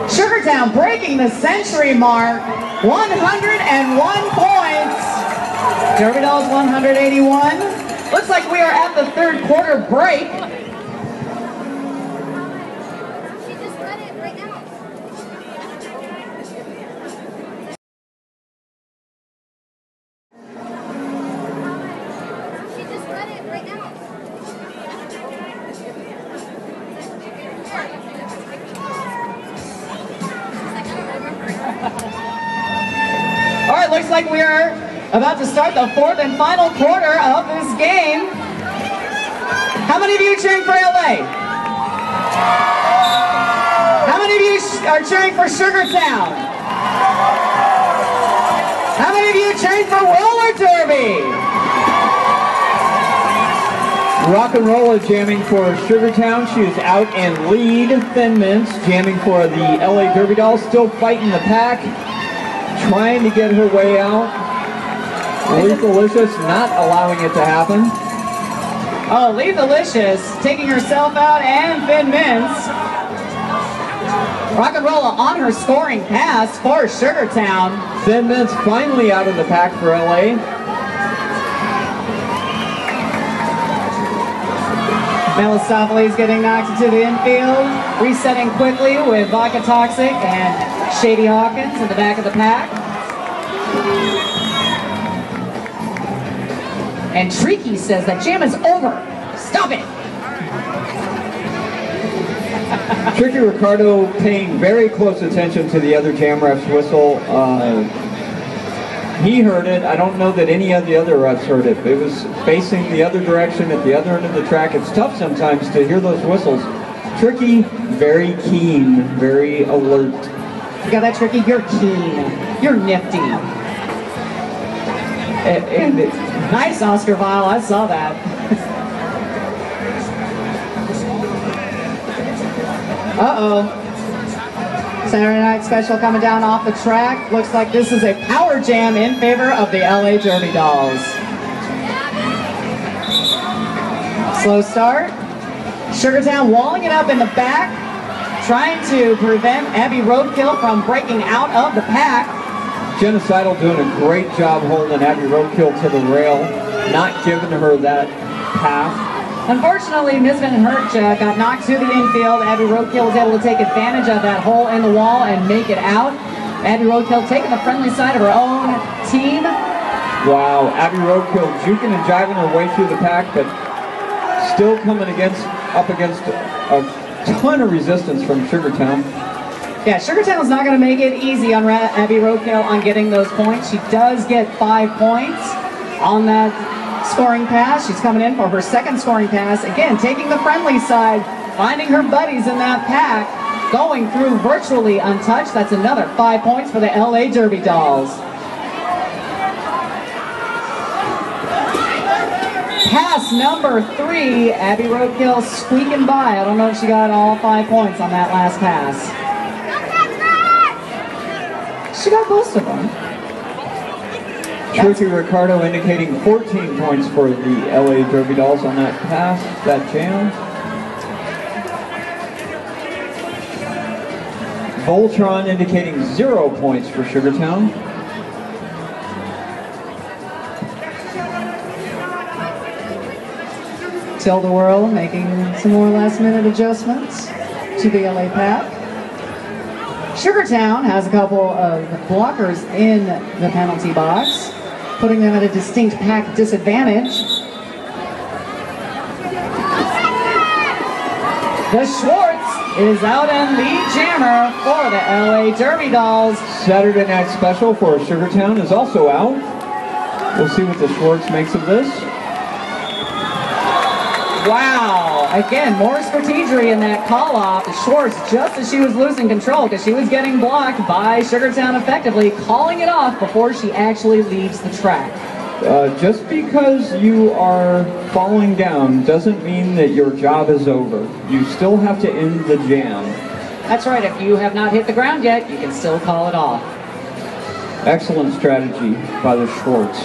Sugartown breaking the century mark, 101 points. Derby Dolls 181. Looks like we are at the third quarter break. She just read it right now. She just read it right now. All right, looks like we are about to start the fourth and final quarter of this game. How many of you are cheering for LA? How many of you are cheering for Sugartown? How many of you are cheering for Roller Derby? Rock and Roll is jamming for Sugartown. She is out and lead. Thin Mints jamming for the LA Derby Dolls. Still fighting the pack. Trying to get her way out. Lethalicious not allowing it to happen. Oh, Lethalicious taking herself out and Thin Mints. Rock and Roll on her scoring pass for Sugartown. Thin Mints finally out of the pack for LA. Melistopheles getting knocked into the infield. Resetting quickly with Vodka Toxic and Shady Hawkins in the back of the pack. And Tricky says that jam is over. Stop it. Tricky Ricardo paying very close attention to the other jam ref's whistle. He heard it. I don't know that any of the other refs heard it. It was facing the other direction at the other end of the track. It's tough sometimes to hear those whistles. Tricky, very keen, very alert. You got that, Tricky? You're keen. You're nifty. Nice, Oscar Vile. I saw that. Uh-oh. Saturday Night Special coming down off the track. Looks like this is a power jam in favor of the LA Derby Dolls. Slow start. Sugartown walling it up in the back, trying to prevent Abby Roadkill from breaking out of the pack. Genocidal doing a great job holding Abby Roadkill to the rail, not giving her that path. Unfortunately, Ms. Van Hurt got knocked to the infield. Abby Roadkill was able to take advantage of that hole in the wall and make it out. Abby Roadkill taking the friendly side of her own team. Wow, Abby Roadkill juking and jiving her way through the pack, but still coming up against a ton of resistance from Sugartown. Yeah, Sugartown's not going to make it easy on Abby Roadkill on getting those points. She does get 5 points on that scoring pass. She's coming in for her second scoring pass. Again, taking the friendly side, finding her buddies in that pack, going through virtually untouched. That's another 5 points for the LA Derby Dolls. Pass number 3, Abby Roadkill squeaking by. I don't know if she got all 5 points on that last pass. She got most of them. Tricky Ricardo indicating 14 points for the LA Derby Dolls on that pass, that jam. Voltron indicating 0 points for Sugartown. Tilda Whirl making some more last minute adjustments to the LA pack. Sugartown has a couple of blockers in the penalty box, putting them at a distinct pack disadvantage. The Schwartz is out and lead jammer for the LA Derby Dolls. Saturday Night Special for Sugartown is also out. We'll see what the Schwartz makes of this. Wow, again, more strategery in that call-off. Schwartz, just as she was losing control, because she was getting blocked by Sugartown effectively, calling it off before she actually leaves the track. Just because you are falling down doesn't mean that your job is over. You still have to end the jam. That's right, if you have not hit the ground yet, you can still call it off. Excellent strategy by the Schwartz.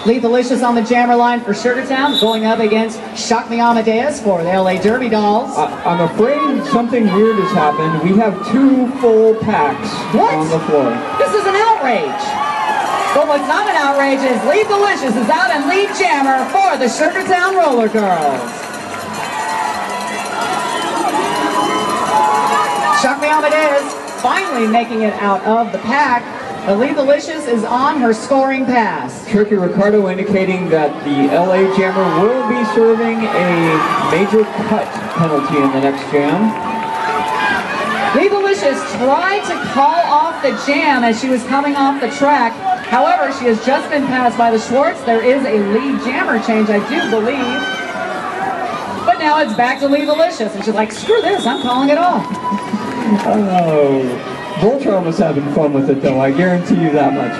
Lethalicious on the jammer line for Sugartown, going up against Shock Me Amadeus for the LA Derby Dolls. I'm afraid something weird has happened. We have 2 full packs on the floor. This is an outrage. But what's not an outrage is Lethalicious is out and lead jammer for the Sugartown Rollergirls. Shock Me Amadeus finally making it out of the pack. The Lethalicious is on her scoring pass. Tricky Ricardo indicating that the LA Jammer will be serving a major cut penalty in the next jam. Lethalicious tried to call off the jam as she was coming off the track. However, she has just been passed by the Schwartz. There is a lead jammer change, I do believe. But now it's back to Lethalicious, and she's like, screw this, I'm calling it off. Oh. Voltron was having fun with it though, I guarantee you that much.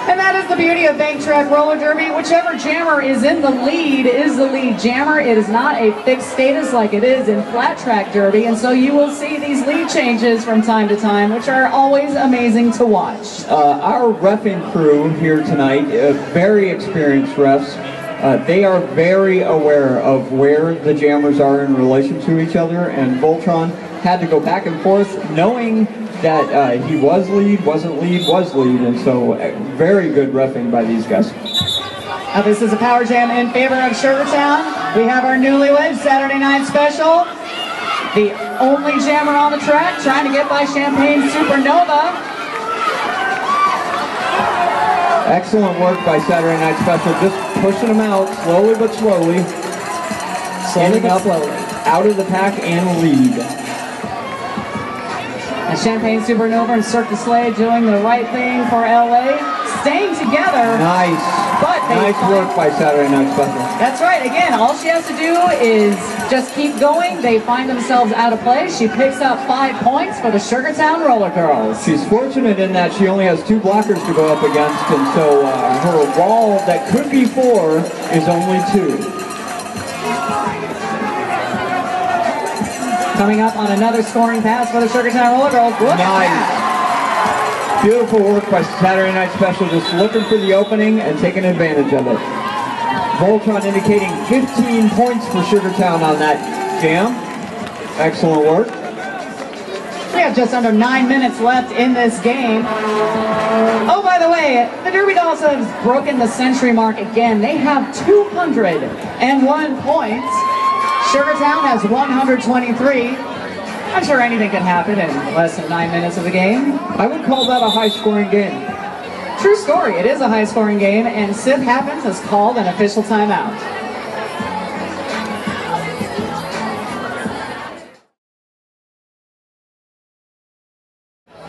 And that is the beauty of bank track roller derby. Whichever jammer is in the lead is the lead jammer. It is not a fixed status like it is in flat track derby, and so you will see these lead changes from time to time, which are always amazing to watch. Our reffing crew here tonight, very experienced refs, they are very aware of where the jammers are in relation to each other, and Voltron had to go back and forth knowing that he was lead, wasn't lead, was lead, and so very good reffing by these guys. Now this is a power jam in favor of Sugartown. We have our newlywed Saturday Night Special, the only jammer on the track, trying to get by Champagne Supernova. Excellent work by Saturday Night Special, just pushing them out slowly but slowly. Slowly but slowly. Out of the pack and lead. And Champagne Supernova and Cirque du Soleil doing the right thing for LA, staying together. Nice. But nice work by Saturday Night Special. That's right. Again, all she has to do is just keep going. They find themselves out of play. She picks up 5 points for the Sugartown Rollergirls. She's fortunate in that she only has 2 blockers to go up against, and so her wall that could be 4 is only 2. Coming up on another scoring pass for the Sugartown Rollergirls. Look at that. Beautiful work by Saturday Night Special, just looking for the opening and taking advantage of it. Voltron indicating 15 points for Sugartown on that jam. Excellent work. We have just under 9 minutes left in this game. Oh, by the way, the Derby Dolls have broken the century mark again. They have 201 points. Sugartown has 123. I'm sure anything can happen in less than 9 minutes of the game. I would call that a high-scoring game. True story, it is a high-scoring game, and Sip Happens has called an official timeout.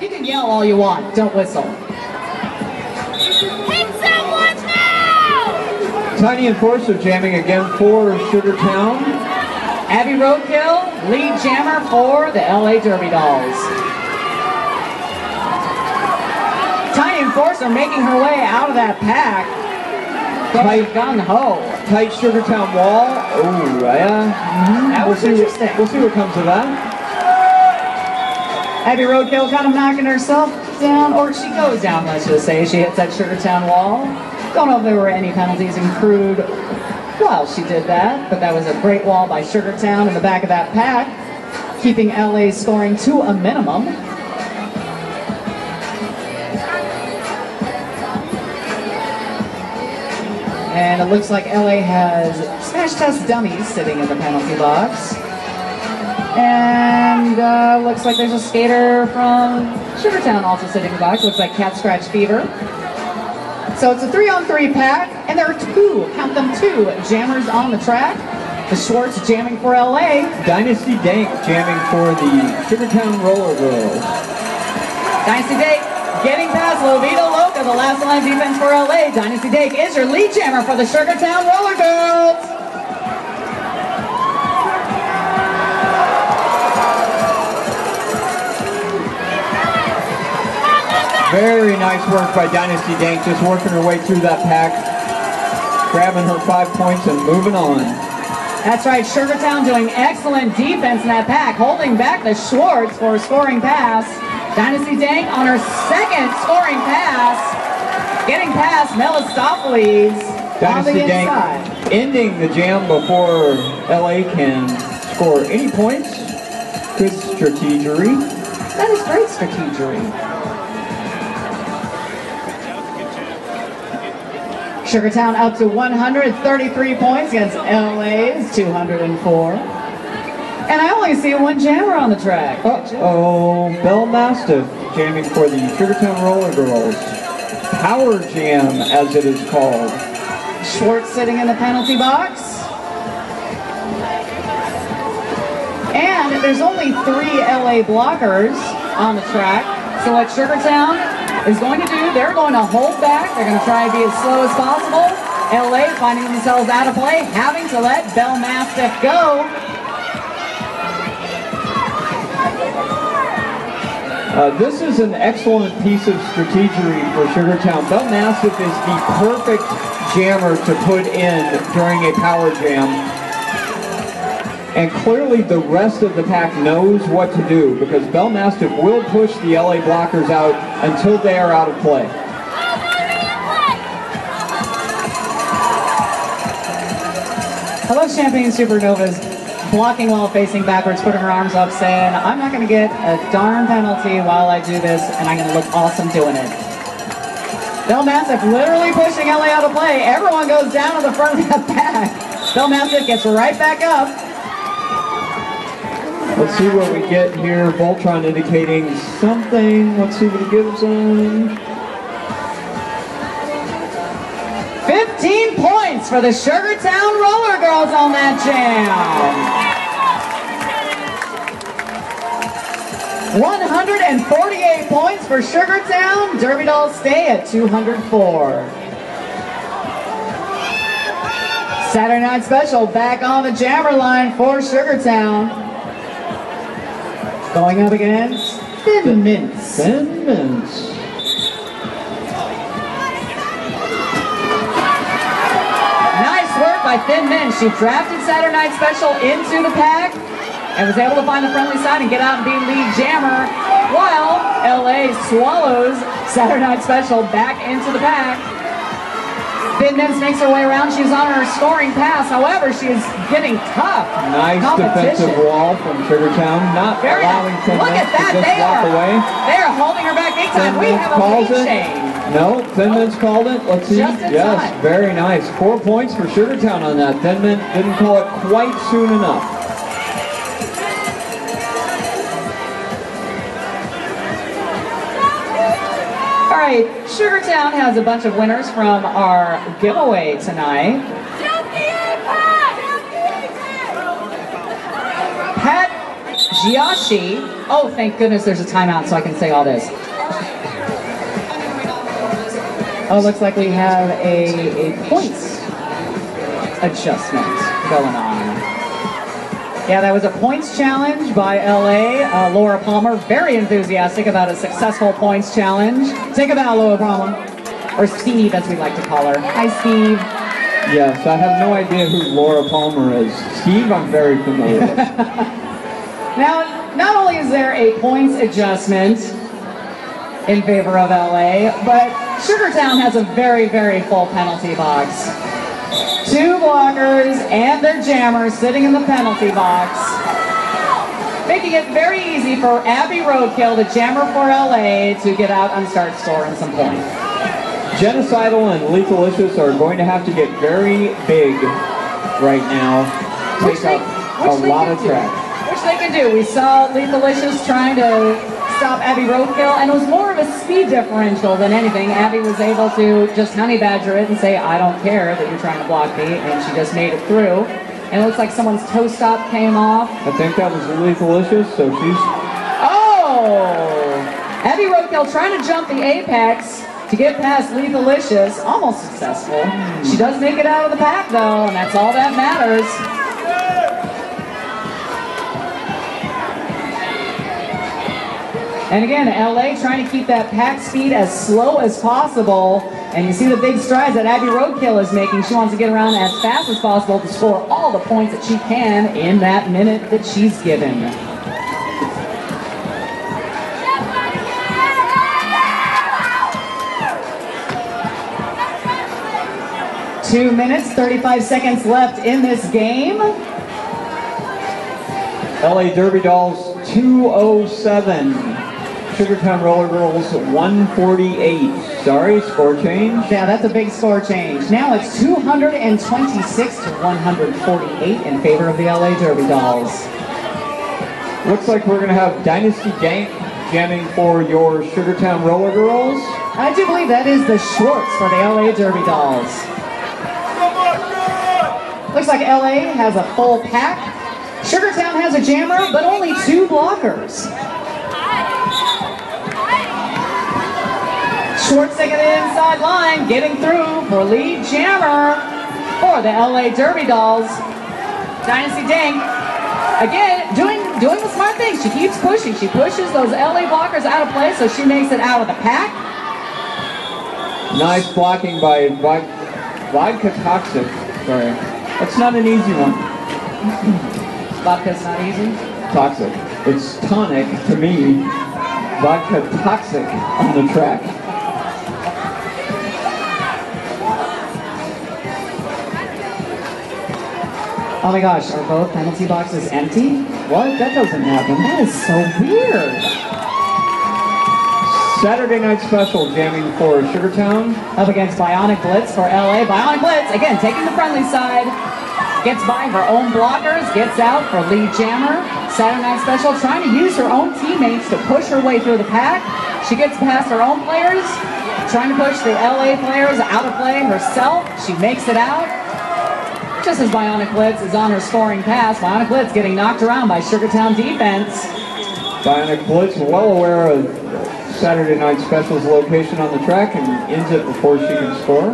You can yell all you want, don't whistle. Hit someone now! Tiny and Force are jamming again for Sugartown. Abby Roadkill, lead jammer for the LA Derby Dolls. Tiny and Force are making her way out of that pack. Going gung-ho. Tight Sugartown wall. Oh, yeah. That was interesting. We'll see what comes of that. Abby Roadkill kind of knocking herself down, or she goes down, let's just say. She hits that Sugartown wall. Don't know if there were any penalties accrued while she did that, but that was a great wall by Sugartown in the back of that pack, keeping LA's scoring to a minimum. And it looks like LA has Smash Test dummies sitting in the penalty box. And looks like there's a skater from Sugartown also sitting in the box. Looks like Cat Scratch Fever. So it's a 3-on-3 pack, and there are 2, count them 2, jammers on the track. The Schwartz jamming for LA. Dynasty Dank jamming for the Sugartown Rollergirls. Dynasty Dank getting past Lovita Loca, the last line defense for LA. Dynasty Dank is your lead jammer for the Sugartown Rollergirls. Very nice work by Dynasty Dank, just working her way through that pack, grabbing her 5 points and moving on. That's right, Sugartown doing excellent defense in that pack, holding back the Schwartz for a scoring pass. Dynasty Dank on her second scoring pass, getting past Melistopheles on the inside. Dank ending the jam before LA can score any points. Good strategery. That is great strategery. Sugartown up to 133 points against LA's 204. And I only see 1 jammer on the track. Uh-oh, Bell Mastiff jamming for the Sugartown Rollergirls. Power Jam, as it is called. Schwartz sitting in the penalty box. And there's only 3 LA blockers on the track. So what Sugartown is going to do, they're going to hold back. They're going to try to be as slow as possible. LA finding themselves out of play, having to let Bell Mastiff go. This is an excellent piece of strategery for Sugartown. Bell Mastiff is the perfect jammer to put in during a power jam. And clearly the rest of the pack knows what to do, because Bell Mastiff will push the LA blockers out until they are out of play. I love Champagne Supernova's blocking while facing backwards, putting her arms up, saying, I'm not going to get a darn penalty while I do this, and I'm going to look awesome doing it. Bell Mastiff literally pushing LA out of play. Everyone goes down to the front of that pack. Bell Mastiff gets right back up. Let's see what we get here. Voltron indicating something. Let's see what he gives them. 15 points for the Sugartown Rollergirls on that jam. 148 points for Sugartown. Derby Dolls stay at 204. Saturday Night Special back on the jammer line for Sugartown. Going up against Thin Mints. Thin Mints. Nice work by Thin Mints. She drafted Saturday Night Special into the pack and was able to find the friendly side and get out and be lead jammer, while LA swallows Saturday Night Special back into the pack. Thin Mints makes her way around. She's on her scoring pass. However, she is getting tough. Nice defensive wall from Sugartown, not allowing Thin Mints to just walk away. They are holding her back big time. We have a lead change. No, Thin Mints called it. Let's see. Yes, very nice. 4 points for Sugartown on that. Thin Mint didn't call it quite soon enough. All right, Sugartown has a bunch of winners from our giveaway tonight. Pat Giashi. Oh, thank goodness there's a timeout so I can say all this. Oh, looks like we have a points adjustment going on. Yeah, that was a points challenge by LA. Laura Palmer, very enthusiastic about a successful points challenge. Take a bow, Laura Palmer. Or Steve, as we like to call her. Hi, Steve. Yes, I have no idea who Laura Palmer is. Steve, I'm very familiar with. Now, not only is there a points adjustment in favor of LA, but Sugartown has a very, very full penalty box. 2 blockers and their jammer sitting in the penalty box, making it very easy for Abby Roadkill, the jammer for LA, to get out and start scoring some points. Genocidal and Lethalicious are going to have to get very big right now. Take up a lot of track. Which they can do. We saw Lethalicious trying to stop Abby Roadkill, and it was more of a speed differential than anything. Abby was able to just honey badger it and say, I don't care that you're trying to block me, and she just made it through. And it looks like someone's toe stop came off. I think that was Lethalicious, so she's... Oh! Abby Roadkill trying to jump the apex to get past Lethalicious. Almost successful. She does make it out of the pack, though, and that's all that matters. And again, LA trying to keep that pack speed as slow as possible. And you see the big strides that Abby Roadkill is making. She wants to get around as fast as possible to score all the points that she can in that minute that she's given. Two minutes, 35 seconds left in this game. LA Derby Dolls 207. Sugartown Rollergirls 148. Sorry, score change. Yeah, that's a big score change. Now it's 226 to 148 in favor of the LA Derby Dolls. Looks like we're going to have Dynasty Gank jamming for your Sugartown Rollergirls. I do believe that is the Schwartz for the LA Derby Dolls. Looks like LA has a full pack. Sugartown has a jammer, but only 2 blockers. Schwartz taking the inside line, getting through for lead jammer for the LA Derby Dolls. Dynasty Dink, again, doing the smart thing. She keeps pushing. She pushes those LA blockers out of play, so she makes it out of the pack. Nice blocking by Vodka Toxic. Sorry, that's not an easy one. Vodka's not easy? Toxic. It's tonic to me. Vodka Toxic on the track. Oh my gosh, are both penalty boxes empty? What? That doesn't happen. That is so weird. Saturday Night Special jamming for Sugartown. Up against Bionic Blitz for LA. Bionic Blitz, again, taking the friendly side. Gets by her own blockers, gets out for lead jammer. Saturday Night Special trying to use her own teammates to push her way through the pack. She gets past her own players, trying to push the LA players out of play herself. She makes it out. Just as Bionic Blitz is on her scoring pass, Bionic Blitz getting knocked around by Sugartown defense. Bionic Blitz well aware of Saturday Night Special's location on the track and ends it before she can score.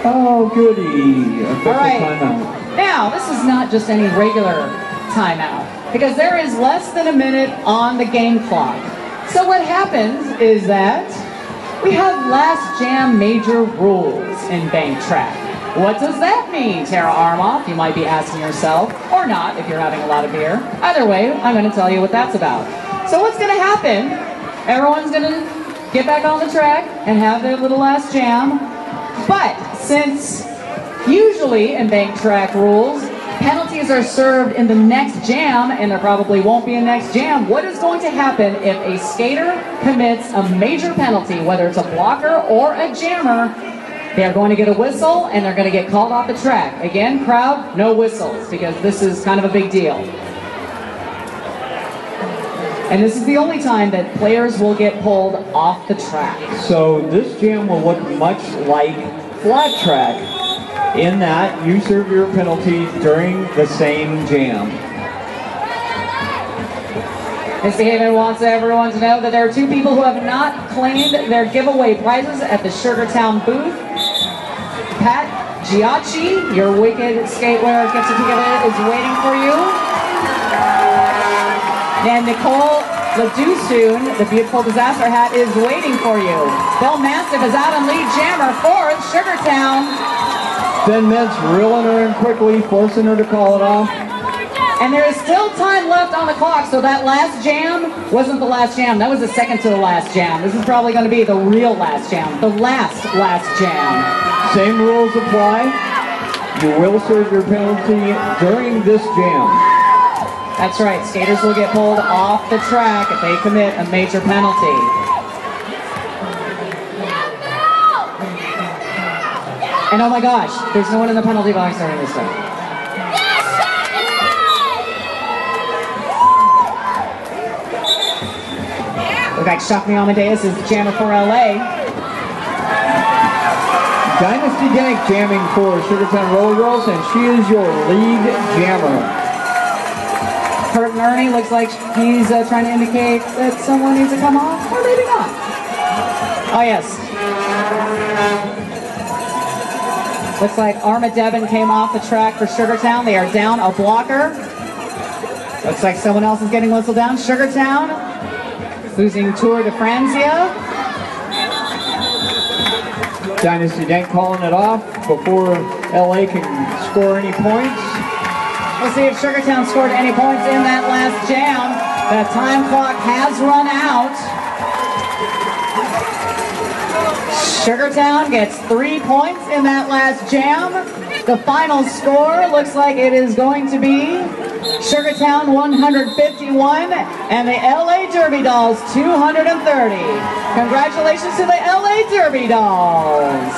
Oh, goody. Official All right. timeout. Now, this is not just any regular timeout, because there is less than a minute on the game clock. So what happens is that we have last jam major rules in bank track. What does that mean, Tara Armoff? You might be asking yourself, or not if you're having a lot of beer. Either way, I'm going to tell you what that's about. So what's going to happen? Everyone's going to get back on the track and have their little last jam. But since usually in bank track rules, penalties are served in the next jam, and there probably won't be a next jam. What is going to happen if a skater commits a major penalty, whether it's a blocker or a jammer? They're going to get a whistle, and they're going to get called off the track. Again, crowd, no whistles, because this is kind of a big deal. And this is the only time that players will get pulled off the track. So this jam will look much like flat track in that you serve your penalty during the same jam. Misbehaving wants everyone to know that there are two people who have not claimed their giveaway prizes at the Sugartown booth. Pat Giacchi, your Wicked Skatewear gift certificate is waiting for you. And Nicole Ladusoon, the beautiful disaster hat, is waiting for you. Bill Mastiff is out on lead jammer for Sugartown. Ben Mintz reeling her in quickly, forcing her to call it off. And there is still time left on the clock, so that last jam wasn't the last jam. That was the second to the last jam. This is probably going to be the real last jam, the last jam. Same rules apply. You will serve your penalty during this jam. That's right, skaters will get pulled off the track if they commit a major penalty. And oh my gosh, there's no one in the penalty box during this time. Look like Shock Me Amadeus is the jammer for LA. Dynasty Dank jamming for Sugartown Rollergirls, and she is your lead jammer. Kurt and Ernie looks like he's trying to indicate that someone needs to come off, or maybe not. Oh yes. Looks like Arma Devon came off the track for Sugartown. They are down a blocker. Looks like someone else is getting whistled down. Sugartown losing Tour de Francia. Dynasty Dank calling it off before LA can score any points. We'll see if Sugartown scored any points in that last jam. The time clock has run out. Sugartown gets 3 points in that last jam. The final score looks like it is going to be Sugartown 151 and the LA Derby Dolls 230. Congratulations to the LA Derby Dolls.